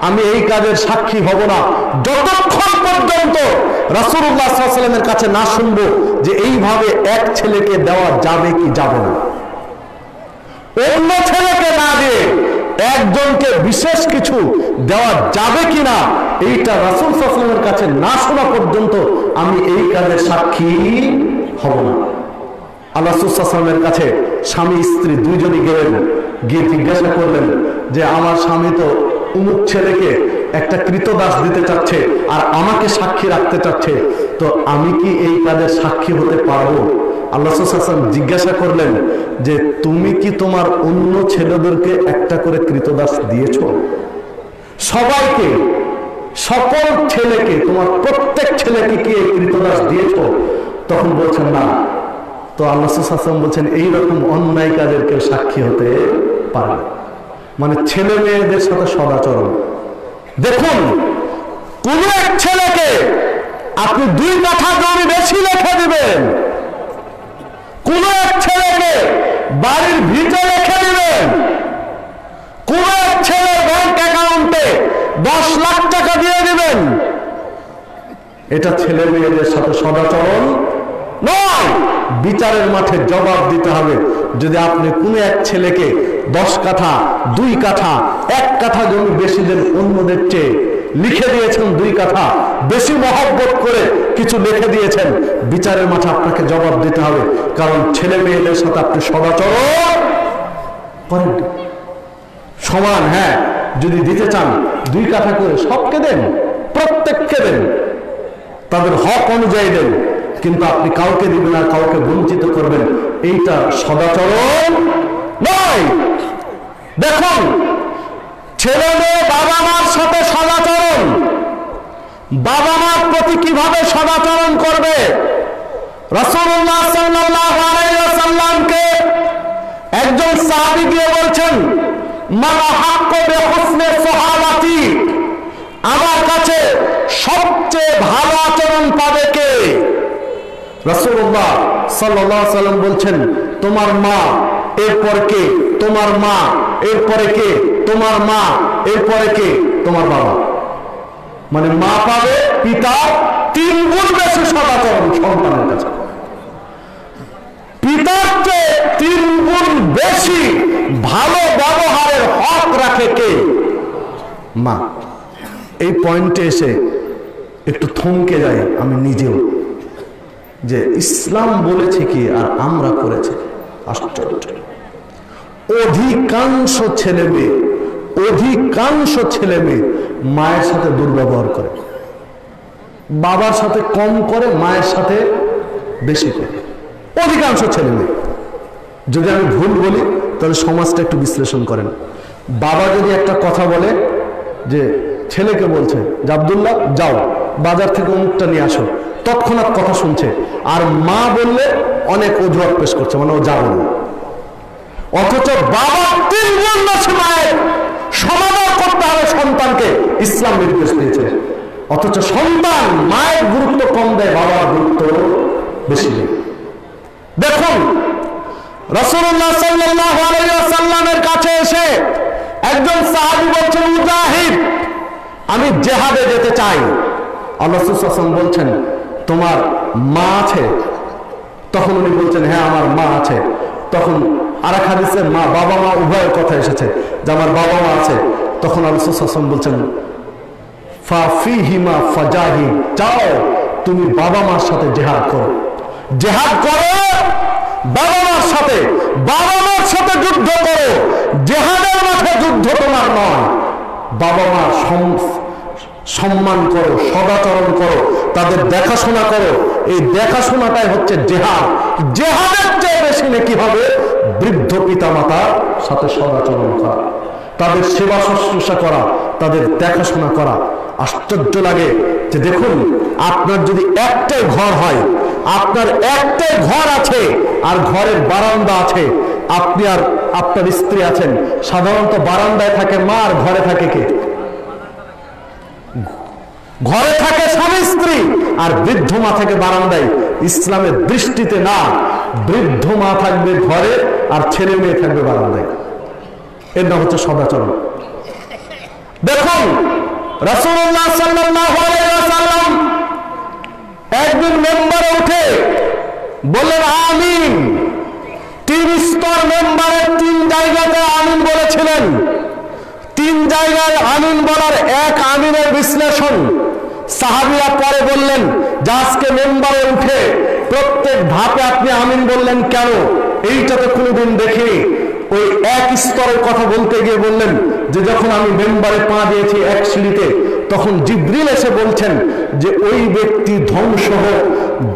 আমি এই কাজের সাক্ষী হব না যতক্ষণ পর্যন্ত রাসূলুল্লাহ সাল্লাল্লাহু আলাইহি ওয়াসাল্লামের কাছে না শুনবো যে এইভাবে এক ছেলেকে দেওয়া যাবে কি যাবে না। অন্য ছেলেকে না দিয়ে একজনকে বিশেষ কিছু দেওয়া যাবে কিনা এইটা রাসূল সাল্লাল্লাহু আলাইহি ওয়াসাল্লামের কাছে না শোনা পর্যন্ত আমি এই কাজের সাক্ষী হব না। আল্লাহ রাসূল সাল্লাল্লাহু আলাইহি ওয়াসাল্লামের কাছে স্বামী স্ত্রী দুইজনই গেলেন, গিয়ে জিজ্ঞাসা করলেন যে আমার স্বামী তো অমুক ছেলেকে একটা কৃতদাস দিতে চাচ্ছে আর আমাকে সাক্ষী রাখতে চাচ্ছে, তো আমি কি এই কাজের সাক্ষী হতে পারবো? আল্লাহ রাসূল সাল্লাল্লাহু আলাইহি ওয়াসাল্লাম জিজ্ঞাসা করলেন যে তুমি কি তোমার অন্য ছেলেদেরকে একটা করে কৃতদাস দিয়েছো? সবাইকে, সকল ছেলেকে, তোমার প্রত্যেক ছেলেকে কি এই কৃতদাস দিয়েছো? তখন বলছেন না। তো আল্লাহ রাসূল সাল্লাল্লাহু আলাইহি ওয়াসাল্লাম বলছেন এইরকম অন্যায় কাজের কেউ সাক্ষী হতে পারে না। মানে ছেলে মেয়েদের সাথে সদাচরণ। দেখুন, কোন এক ছেলেকে আপনি 2 কাঠা জমি বেশি রেখে দিবেন, কোন এক ছেলেকে বাড়ির ভিতরে রেখে দিবেন, কোন এক ছেলের ব্যাংক অ্যাকাউন্টে 10 লাখ টাকা দিয়ে দিবেন, এটা ছেলে মেয়েদের সাথে সদাচরণ নয়। বিচারের মাঠে জবাব দিতে হবে যদি আপনি কোনো এক ছেলেকে 10 কাঠা 2 কাঠা 1 কাঠা জমি বেশি দেন অন্যদের চেয়ে, লিখে দিয়েছেন 2 কাঠা বেশি মহব্বত করে কিছু লিখে দিয়েছেন, বিচারের মাঠে আপনাকে জবাব দিতে হবে। কারণ ছেলে মেয়েদের সাথে আপনি সদাচরণ করেন সমান। হ্যাঁ, যদি দিতে চান 2 কাঠা করে সবকে দেন, প্রত্যেককে দেন, তাদের হক অনুযায়ী দেন, কিন্তু আপনি কাউকে দিবেন আর কাউকে বঞ্চিত করবেন, এইটা সদাচরণ নয়। দেখুন, ছেলে মেয়ে বাবা মার সাথে সদাচরণ, বাবা মার প্রতি কিভাবে সদাচরণ করবে। রাসূলুল্লাহ সাল্লাল্লাহু আলাইহি ওয়াসাল্লামকে একজন সাহাবী দিয়ে বলছেন, মা হাক্কু বিহুসনি সুহাবাতি, আমার কাছে সবচেয়ে ভালো আচরণ পাবে কে? রাসূলুল্লাহ সাল্লাল্লাহু আলাইহি ওয়াসাল্লাম বলছেন, তোমার মা, এরপর কে? তোমার মা, এরপরে কে? তোমার মা, এরপরে কে? তোমার বাবা। মানে মা পাবে পিতা 3 গুণ বেশি সদাচরণ সন্তানের কাছে, পিতার চেয়ে 3 গুণ বেশি ভালো ব্যবহারের হক রাখে কে? মা। এই পয়েন্টে এসে একটু থমকে যাই আমি নিজেও, যে ইসলাম বলেছে কি আর আমরা করেছি। আশ্চর্য, অধিকাংশ ছেলে মেয়ে মায়ের সাথে দুর্ব্যবহার করে, বাবার সাথে কম করে, মায়ের সাথে বেশি করে, অধিকাংশ ছেলে মেয়ে। যদি আমি ভুল বলি তাহলে সমাজটা একটু বিশ্লেষণ করেন। বাবা যদি একটা কথা বলে, যে ছেলেকে বলছে যে আব্দুল্লাহ যাও বাজার থেকে অমুকটা নিয়ে আসো, তৎক্ষণাৎ কথা শুনছে, আর মা বললে অনেক অজুহাত পেশ করছে, মানে ও যাবে না। অথচ বাবা 3 গুণ বেশি মায়ের সমাদর করতে হবে সন্তানকে, ইসলাম নির্দেশ দিয়েছে। অথচ সন্তান মায়ের গুরুত্ব কম দেয়, বাবার গুরুত্ব বেশি দেয়। দেখুন, রাসূলুল্লাহ সাল্লাল্লাহু আলাইহি ওয়াসাল্লামের কাছে এসে একজন সাহাবী বলছেন, মুজাহিদ, আমি জিহাদে যেতে চাই। আল্লাহ রাসূল সাল্লাল্লাহু আলাইহি ওয়াসাল্লাম বলছেন, তোমার মা আছে? তখন উনি বলছেন, হ্যাঁ আমার মা আছে। তখন আরেক হাদিসে মা বাবা মা উভয়ের কথা এসেছে যে আমার বাবা মা আছে। তখন আল্লাহ রাসূল সাল্লাল্লাহু আলাইহি ওয়াসাল্লাম বলছেন, ফাফিহিমা ফাজাহিদ, যাও তুমি বাবা মার সাথে জিহাদ করো, জিহাদ করো বাবা মার সাথে, বাবা মার সাথে যুদ্ধ করো। জিহাদের মাঠে যুদ্ধ তোমার নয়, বাবা মার সম্মান করো, সদাচরণ করো, তাদের দেখাশোনা করো। এই দেখাশোনাটাই হচ্ছে জিহাদ। জিহাদের চেয়ে বেশি নাকি হবে বৃদ্ধ পিতা মাতার সাথে সদাচরণ করা, তাদের সেবা শুশ্রূষা করা, তাদের দেখাশোনা করা। আশ্চর্য লাগে যে দেখুন, আপনার যদি একটাই ঘর হয়, আপনার একটাই ঘর আছে আর ঘরের বারান্দা আছে, আপনি আর আপনার স্ত্রী আছেন, সাধারণত বারান্দায় থাকে মা আর ঘরে থাকে কে? ঘরে থাকে স্বামী স্ত্রী, আর বৃদ্ধ মা থাকে বারান্দায়। ইসলামের দৃষ্টিতে না, বৃদ্ধ মা থাকবে ঘরে আর ছেলে মেয়ে থাকবে বারান্দায়। এর নাম হচ্ছে সদাচরণ। দেখুন, রাসূলুল্লাহ সাল্লাল্লাহু আলাইহি ওয়াসাল্লাম একদিন মেম্বারে উঠে বললেন আমিন। 3 স্তর মেম্বারে 3 জায়গাতে আমিন বলেছিলেন। 3 জায়গায় আমিন বলার এক আমিনের বিশ্লেষণ সাহাবীরা পরে বললেন যে আজকে মেম্বারে উঠে প্রত্যেক ধাপে আপনি আমিন বললেন কেন? এইটা তো কোনোদিন দেখিনি। ওই এক স্তরের কথা বলতে গিয়ে বললেন যে যখন আমি মেম্বারে পা দিয়েছি এক সিঁড়িতে, তখন জিবরিল এসে বলছেন যে ওই ব্যক্তি ধ্বংস হোক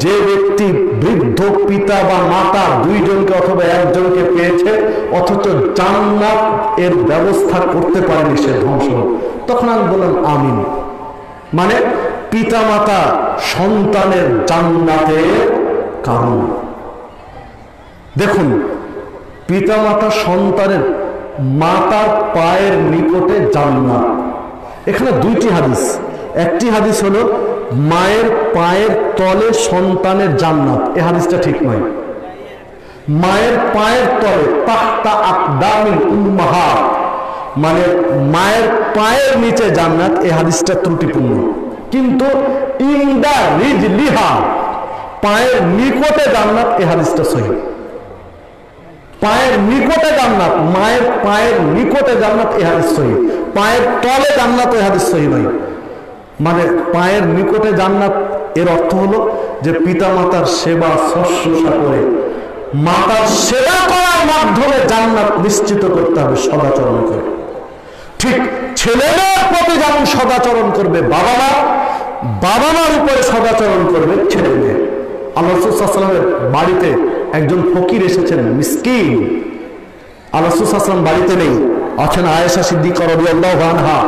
যে ব্যক্তি বৃদ্ধ পিতা বা মাতা 2 জনকে অথবা 1 জনকে পেয়েছে অথচ জান্নাত এর ব্যবস্থা করতে পারেনি, সে ধ্বংস হোক। তখন আমি বললাম আমিন। মানে পিতা মাতা সন্তানের জান্নাতের কারণ। দেখুন, পিতা মাতা সন্তানের মাতার পায়ের নিকটে জান্নাত। এখানে 2টি হাদিস। একটি হাদিস হলো মায়ের পায়ের তলে সন্তানের জান্নাত, এই হাদিসটা ঠিক নয়। মায়ের পায়ের তলে তাহতা আকদামিল উম্মাহাত, মানে মায়ের পায়ের নিচে জান্নাত, এই হাদিসটা ত্রুটিপূর্ণ। কিন্তু ইনদা রিজলিহা, পায়ের নিকটে জান্নাত, এই হাদিসটা সহিহ। পায়ের নিকটে জান্নাত, মায়ের পায়ের নিকটে জান্নাত, এই হাদিস সহিহ। পায়ের তলে জান্নাত, এই হাদিস সহিহ নয়। মানে পায়ের নিকটে জান্নাত এর অর্থ হলো যে পিতা মাতার সেবা শুশ্রূষা করে, মাতার সেবা করার মাধ্যমে জান্নাত নিশ্চিত করতে হবে সদাচরণ করে। ঠিক ছেলেমেয়ের প্রতি যেমন সদাচরণ করবে বাবা মা, বাবা মার উপরে সদাচরণ করবে ছেলে মেয়ে। আল্লাহ রাসূল সাল্লাল্লাহু আলাইহি ওয়াসাল্লামের বাড়িতে একজন ফকির এসেছেন, মিসকিন। আল্লাহ রাসূল সাল্লাল্লাহু আলাইহি ওয়াসাল্লাম বাড়িতে নেই, আছেন আয়েশা সিদ্দিকা রাদিয়াল্লাহু আনহা।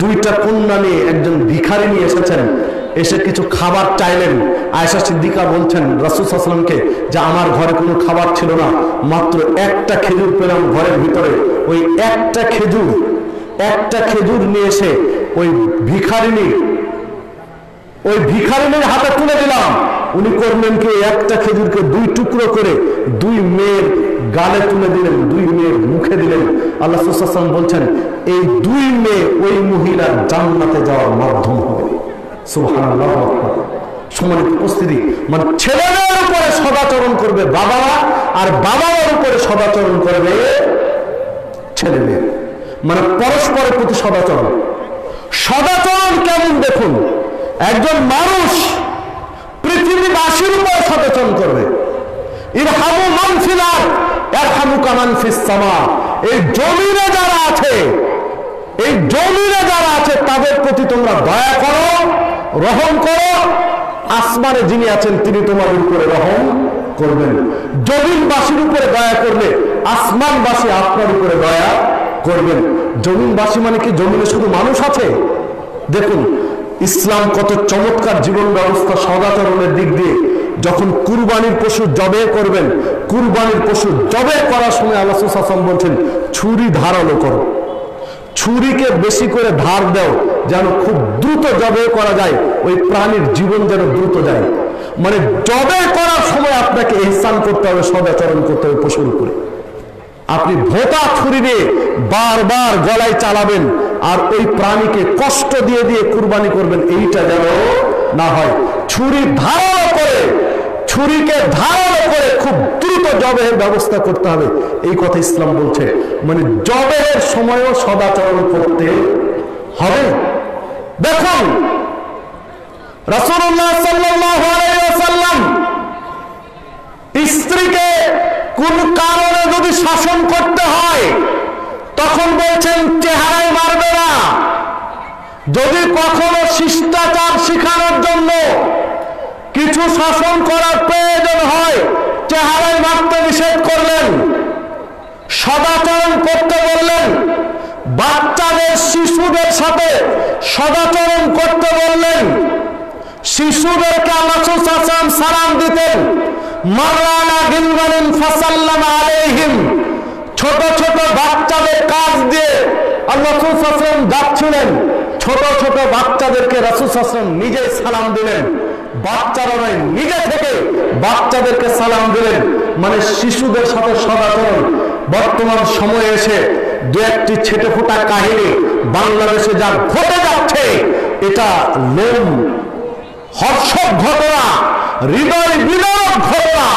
দুইটা কন্যা নিয়ে একজন ভিখারি নিয়ে এসেছেন, এসে কিছু খাবার চাইলেন। আয়েশা সিদ্দিকা বলছেন রাসূল সাল্লাল্লাহু আলাইহি ওয়াসাল্লামকে যে আমার ঘরে কোনো খাবার ছিল না, মাত্র একটা খেজুর পেলাম ঘরের ভিতরে। ওই একটা খেজুর নিয়ে এসে ওই ভিখারিনীর হাতে তুলে দিলাম। উনি করলেন কি, একটা খেজুরকে দুই টুকরো করে দুই মেয়ের গালে তুলে দিলেন, দুই মেয়ের মুখে দিলেন। আল্লাহ রাসূল সাল্লাল্লাহু আলাইহি ওয়াসাল্লাম বলছেন এই দুই মেয়ে ওই মহিলার জান্নাতে যাওয়ার মাধ্যম হবে। সুবহানাল্লাহ। সম্মানিত উপস্থিতি, মানে ছেলেমেয়ের উপরে সদাচরণ করবে বাবা মা, আর বাবা মার উপরে সদাচরণ করবে ছেলে মেয়ে। মানে পরস্পরের প্রতি সদাচরণ। সদাচরণ কেমন দেখুন, একজন মানুষ পৃথিবীবাসীর উপর সচেতন করবে। ইরহামু মান ফিল আরদ ইয়ারহামুকা মান ফিস সামা। এই জমিনে যারা আছে তাদের প্রতি তোমরা দয়া করো, রহম করো। আসমানে যিনি আছেন তিনি তোমাদের উপরে রহম করবেন। জমিনবাসীর উপরে দয়া করলে আসমানবাসী আপনার উপরে দয়া করবেন। জমিনবাসী মানে কি জমিনে শুধু মানুষ আছে? দেখুন ইসলাম কত চমৎকার জীবন ব্যবস্থা সদাচরণের দিক দিয়ে। যখন কুরবানির পশু জবে করবেন, কুরবানির পশু জবে করার সময় আল্লাহ রাসূল সাল্লাল্লাহু আলাইহি ওয়াসাল্লাম বলছেন ছুরি ধারালো করো, ছুরিকে বেশি করে ধার দাও যেন খুব দ্রুত জবে করা যায়, ওই প্রাণীর জীবন যেন দ্রুত যায়। মানে জবে করার সময় আপনাকে ইহসান করতে হবে, সদাচরণ করতে হবে পশুর উপরে। আপনি ভোঁতা ছুরি দিয়ে বারবার গলায় চালাবেন আর ওই প্রাণীকে কষ্ট দিয়ে দিয়ে কুরবানি করবেন, এইটা যেন না হয়। ছুরিকে ধারালো করে খুব দ্রুত জবেহের ব্যবস্থা করতে হবে, এই কথা ইসলাম বলছে। মানে জবেহের সময়ও সদাচরণ করতে হবে। দেখুন রাসূলুল্লাহ সাল্লাল্লাহু আলাইহি ওয়াসাল্লাম স্ত্রীকে কোন কারণে যদি শাসন করতে হয় তখন বলছেন চেহারায় মারবে না। যদি কখনো শিষ্টাচার শিখানোর জন্য কিছু শাসন করার প্রয়োজন হয় চেহারায় মারতে নিষেধ করলেন, সদাচরণ করতে বললেন। বাচ্চাদের শিশুদের সাথে সদাচরণ করতে বললেন। শিশুদেরকে আল্লাহ রাসূল সাল্লাল্লাহু আলাইহি ওয়াসাল্লাম সালাম দিতেন, মাররানা গিলমানিন ফাসাল্লামা আলাইহিম। ছোট ছোট বাচ্চাদের কাজ দিয়ে আল্লাহ রাসূল সাল্লাল্লাহু আলাইহি ওয়াসাল্লাম যাচ্ছিলেন, ছোট ছোট বাচ্চাদেরকে রাসূল সাল্লাল্লাহু আলাইহি ওয়াসাল্লাম নিজে সালাম দিলেন। বাচ্চারা নয়, নিজে থেকে বাচ্চাদেরকে সালাম দিলেন। মানে শিশুদের সাথে সদাচরণ। বর্তমান সময়ে এসে দু একটি ছেটে ফোটা কাহিনী বাংলাদেশে যা ঘটে যাচ্ছে, এটা লোম হর্ষক ঘটনা, হৃদয় বিদারক ঘটনা,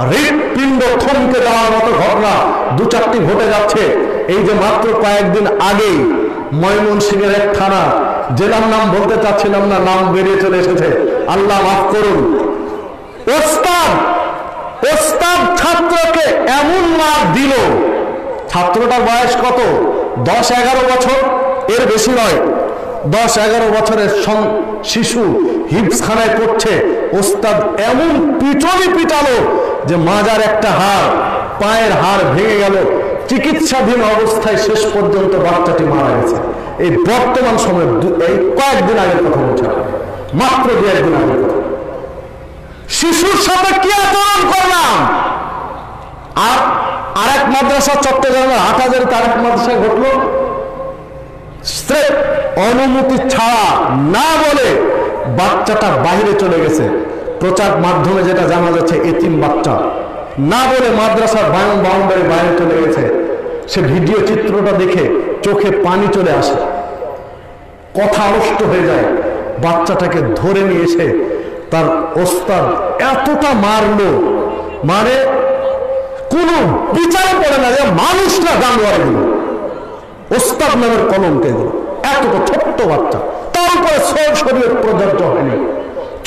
হৃৎপিণ্ড থমকে যাওয়ার মতো ঘটনা দু চারটি ঘটে যাচ্ছে। এই যে মাত্র কয়েকদিন আগেই ময়মনসিংহের এক থানা, জেলার নাম বলতে চাচ্ছিলাম না, নাম বেরিয়ে চলে এসেছে, আল্লাহ মাফ করুন। ওস্তাদ ছাত্রকে এমন মার দিল, ছাত্রটার বয়স কত? 10-11 বছর, এর বেশি নয়। 10-11 বছরের শিশু হিফজখানায় পড়ছে, ওস্তাদ এমন পিটনি পিটালো যে মাজার একটা হাড়, পায়ের হাড় ভেঙে গেল। চিকিৎসাধীন অবস্থায় শেষ পর্যন্ত বাচ্চাটি মারা গেছে। এই বর্তমান সময়ে এই কয়েকদিন আগের কথা বলছে, মাত্র 2-1 দিন আগের কথা। শিশুর সাথে কি আচরণ করলাম? আর আরেক মাদ্রাসা, চট্টগ্রামের 8000 আরেক মাদ্রাসায় ঘটলো, অনুমতি ছাড়া না বলে বাচ্চাটা বাইরে চলে গেছে। প্রচার মাধ্যমে যেটা জানা যাচ্ছে এতিম বাচ্চা, না বলে মাদ্রাসার বাউন্ডারি বাইরে চলে গেছে। সে ভিডিও চিত্রটা দেখে চোখে পানি চলে আসে, কথা নষ্ট হয়ে যায়। বাচ্চাটাকে ধরে নিয়ে এসে তার ওস্তাদ এতটা মারলো, মানে কোন বিচারে পড়ে না যে মানুষরা জানোয়ার এগুলো, ওস্তাদ নামের কলঙ্ক এগুলো। এতটা ছোট্ট বাচ্চা, তার উপরে শরীয়ত প্রযোজ্য হয়নি।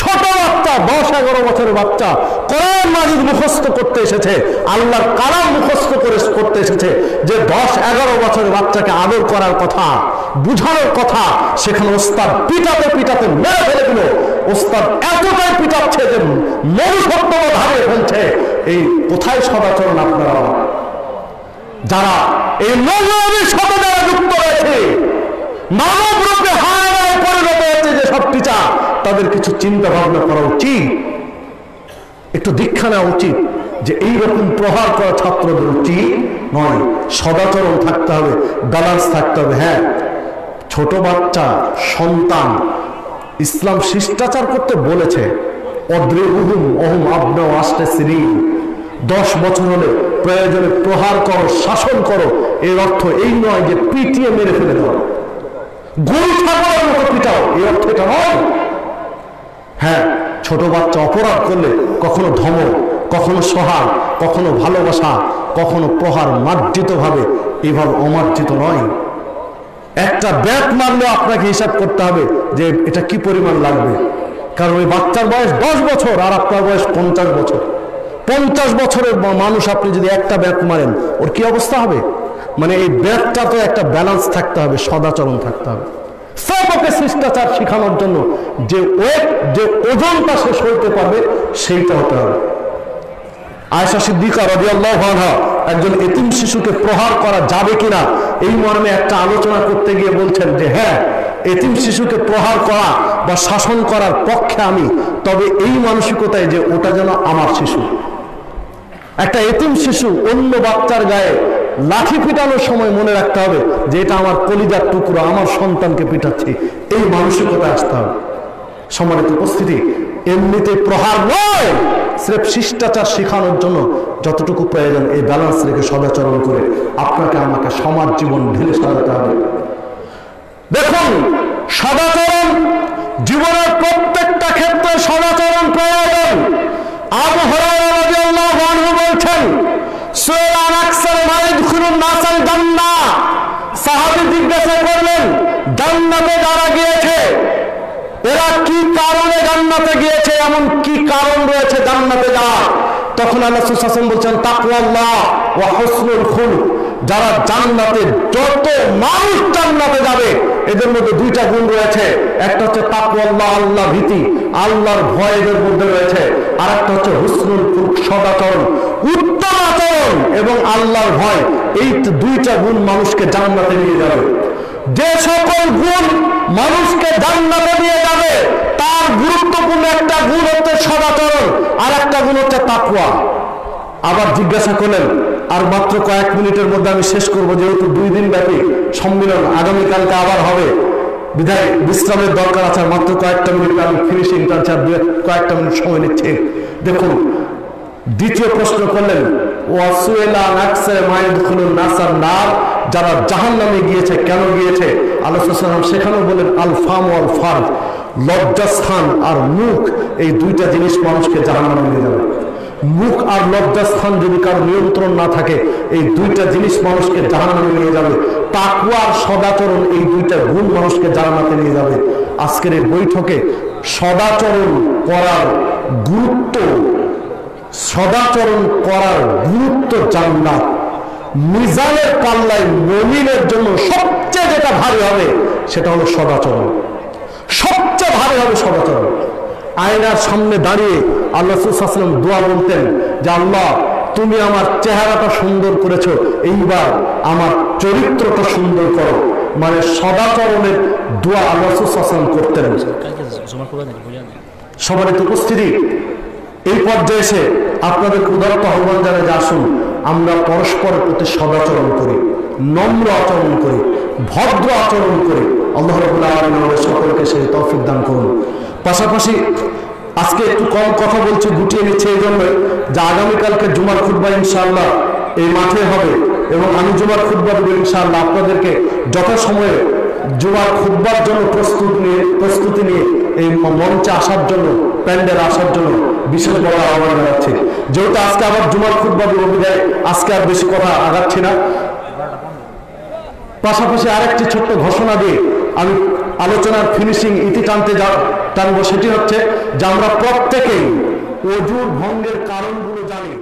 ছোট বাচ্চা, 10-11 বছরের বাচ্চা কোরআন মাজিদ মুখস্থ করতে এসেছে, আল্লাহর কালাম মুখস্থ করতে এসেছে। যে 10-11 বছরের বাচ্চাকে আদর করার কথা, বুঝানোর কথা, সেখানে ওস্তাদ পিটাতে পিটাতে মেরে ফেলে দিল। ওস্তাদ এতটাই পিটাচ্ছে যে মনুষ্যত্ব হারিয়ে ফেলছে। এই কোথায় সদাচরণ আপনারা যারা এই নবীর সাথে যারা যুক্ত রয়েছে, মানব রূপে হারায় পরিণত হচ্ছে যে সব টিচার, তাদের কিছু চিন্তা ভাবনা করা উচিত, একটু দীক্ষা নেওয়া উচিত যে এইরকম প্রহার করা ছাত্রদের উচিত নয়। সদাচরণ থাকতে হবে, ব্যালেন্স থাকতে হবে। হ্যাঁ, ছোট বাচ্চা, সন্তান, ইসলাম শিষ্টাচার করতে বলেছে। অদ্রিবুহুম ওহুম আবনাউ 10 বছর হলে প্রয়োজনে প্রহার করো, শাসন করো। এর অর্থ এই নয় যে পিটিয়ে মেরে ফেলে দাও, গরু ছাগলের মতো পিটাও, এই অর্থ এটা নয়। হ্যাঁ, ছোট বাচ্চা অপরাধ করলে কখনো ধমক, কখনো সোহাগ, কখনো ভালোবাসা, কখনো প্রহার মার্জিত ভাবে, এইভাবে অমার্জিত নয়। একটা ব্যাট মারলে আপনাকে হিসাব করতে হবে যে এটা কি পরিমাণ লাগবে, কারণ ওই বাচ্চার বয়স 10 বছর আর আপনার বয়স 50 বছর। 50 বছরের মানুষ আপনি যদি একটা ব্যাট মারেন, ওর কি অবস্থা হবে? মানে এই ব্যাটটা তো একটা ব্যালেন্স থাকতে হবে, সদাচরণ থাকতে হবে। সবকে শিষ্টাচার শেখানোর জন্য যে ওজনটা সে সইতে পারবে সেইটা হতে হবে। আয়েশা সিদ্দিকা রাদিয়াল্লাহু আনহা একজন এতিম শিশুকে প্রহার করা যাবে কিনা এই মর্মে একটা আলোচনা করতে গিয়ে বলছেন যে হ্যাঁ, এতিম শিশুকে প্রহার করা বা শাসন করার পক্ষে আমি, তবে এই মানসিকতায় যে ওটা যেন আমার শিশু। একটা এতিম শিশু অন্য বাচ্চার গায়ে লাঠি পিটানোর সময় মনে রাখতে হবে যে এটা আমার কলিজার টুকরো, আমার সন্তানকে পিটাচ্ছি, এই মানসিকতা আসতে হবে। সম্মানিত উপস্থিতি, এমনিতে প্রহার নয়, স্রেফ শিষ্টাচার শেখানোর জন্য যতটুকু প্রয়োজন এই ব্যালেন্স রেখে সদাচরণ করে আপনাকে আমাকে সমাজ জীবন ঢেলে সাজাতে হবে। দেখুন, সদাচরণ জীবনের প্রত্যেকটা ক্ষেত্রে সদাচরণ প্রয়োজন। আবু হুরায়রা রাদিয়াল্লাহু আনহু বলছেন, সুরান আকসার মা ইয়াদখুলুন নাসাল জান্নাহ। সাহাবী জিজ্ঞাসা করলেন, জান্নাতে যারা গিয়েছে এরা কি কারণে জান্নাতে গিয়েছে, এমন কি কারণ রয়েছে জান্নাতে যাওয়ার? তখন আল্লাহ রাসূল সাল্লাল্লাহু আলাইহি ওয়াসাল্লাম বলছেন, তাকওয়াল্লাহ ওয়া হুসনুল খুলুক। যারা জান্নাতে, যত মানুষ জান্নাতে যাবে এদের মধ্যে দুইটা গুণ রয়েছে। একটা হচ্ছে তাকওয়াল্লাহ, আল্লাহ ভীতি, আল্লাহর ভয় এদের মধ্যে রয়েছে। আর একটা হচ্ছে হুসনুল খুলুক, সদাচরণ, উত্তম আচরণ এবং আল্লাহর ভয়। এই দুইটা গুণ মানুষকে জান্নাতে নিয়ে যাবে। যে সকল গুণ মানুষকে জান্নাতে নিয়ে যাবে তার গুরুত্বপূর্ণ একটা গুণ হচ্ছে সদাচরণ, আর একটা গুণ হচ্ছে তাকওয়া। আবার জিজ্ঞাসা করলেন, আর মাত্র কয়েক মিনিটের মধ্যে আমি শেষ করব, যেহেতু 2 দিন ব্যাপী সম্মেলন, আগামীকালকে আবার হবে, বিধায় বিশ্রামের দরকার আছে। মাত্র কয়েকটা মিনিট আমি ফিনিশিং টাচ, কয়েকটা মিনিট সময় নিচ্ছি। দেখুন, দ্বিতীয় প্রশ্ন করলেন, ওয়াসুয়েলা নাকসার মা ইয়াদখুলুন নাসার নার। যারা জাহান্নামে গিয়েছে, কেন গিয়েছে? আল্লাহ সাল্লাল্লাহু আলাইহি ওয়াসাল্লাম সেখানেও বলেন, আল ফাম ওয়াল ফারজ, লজ্জাস্থান আর মুখ, এই দুইটা জিনিস মানুষকে জাহান্নামে নিয়ে যাবে। মুখ আর লজ্জাস্থান যদি কারো নিয়ন্ত্রণ না থাকে, এই দুইটা জিনিস মানুষকে জাহান্নামে নিয়ে যাবে। তাকওয়া আর সদাচরণ, এই দুইটা গুণ মানুষকে জান্নাতে নিয়ে যাবে। আজকের এই বৈঠকে সদাচরণ করার গুরুত্ব, সদাচরণ করার গুরুত্ব জান্নাত। মিজানের পাল্লায় মুমিনের জন্য সবচেয়ে যেটা ভারী হবে সেটা হলো সদাচরণ, সবচেয়ে ভারী হবে সদাচরণ। আয়নার সামনে দাঁড়িয়ে আল্লাহ রাসূল সাল্লাল্লাহু আলাইহি ওয়াসাল্লাম দোয়া বলতেন যে আল্লাহ, তুমি আমার চেহারাটা সুন্দর করেছো, এইবার আমার চরিত্রটা সুন্দর করো। মানে সদাচরণের দোয়া আল্লাহ রাসূল সাল্লাল্লাহু আলাইহি ওয়াসাল্লাম করতেন। সম্মানিত উপস্থিতি, এই পর্যায়ে এসে আপনাদের উদারতা আহ্বান জানাই যে আসুন আমরা পরস্পরের প্রতি সদাচরণ করি, নম্র আচরণ করি, ভদ্র আচরণ করি। আল্লাহ রাব্বুল আলামিন আমাদের সকলকে সেই তৌফিক দান করুন। পাশাপাশি আজকে একটু কম কথা বলছি, গুটিয়ে নিচ্ছে এই জন্য যে আগামীকালকে জুমার খুতবা ইনশাআল্লাহ এই মাঠে হবে এবং আমি জুমার খুতবা দেব ইনশাআল্লাহ। আপনাদেরকে যথাসময়ে জুমার খুতবার জন্য প্রস্তুতি নিয়ে এই মঞ্চে আসার জন্য, প্যান্ডেল আসার জন্য বিশেষ বড় আহ্বান জানাচ্ছি। যেহেতু আজকে আবার জুমার খুতবা দিব বিদায়, আজকে আর বেশি কথা আগাচ্ছি না। পাশাপাশি আরেকটি ছোট্ট ঘোষণা দিয়ে আমি আলোচনার ফিনিশিং ইতি টানবো, সেটি হচ্ছে যে আমরা প্রত্যেকেই অজুর ভঙ্গের কারণগুলো জানি।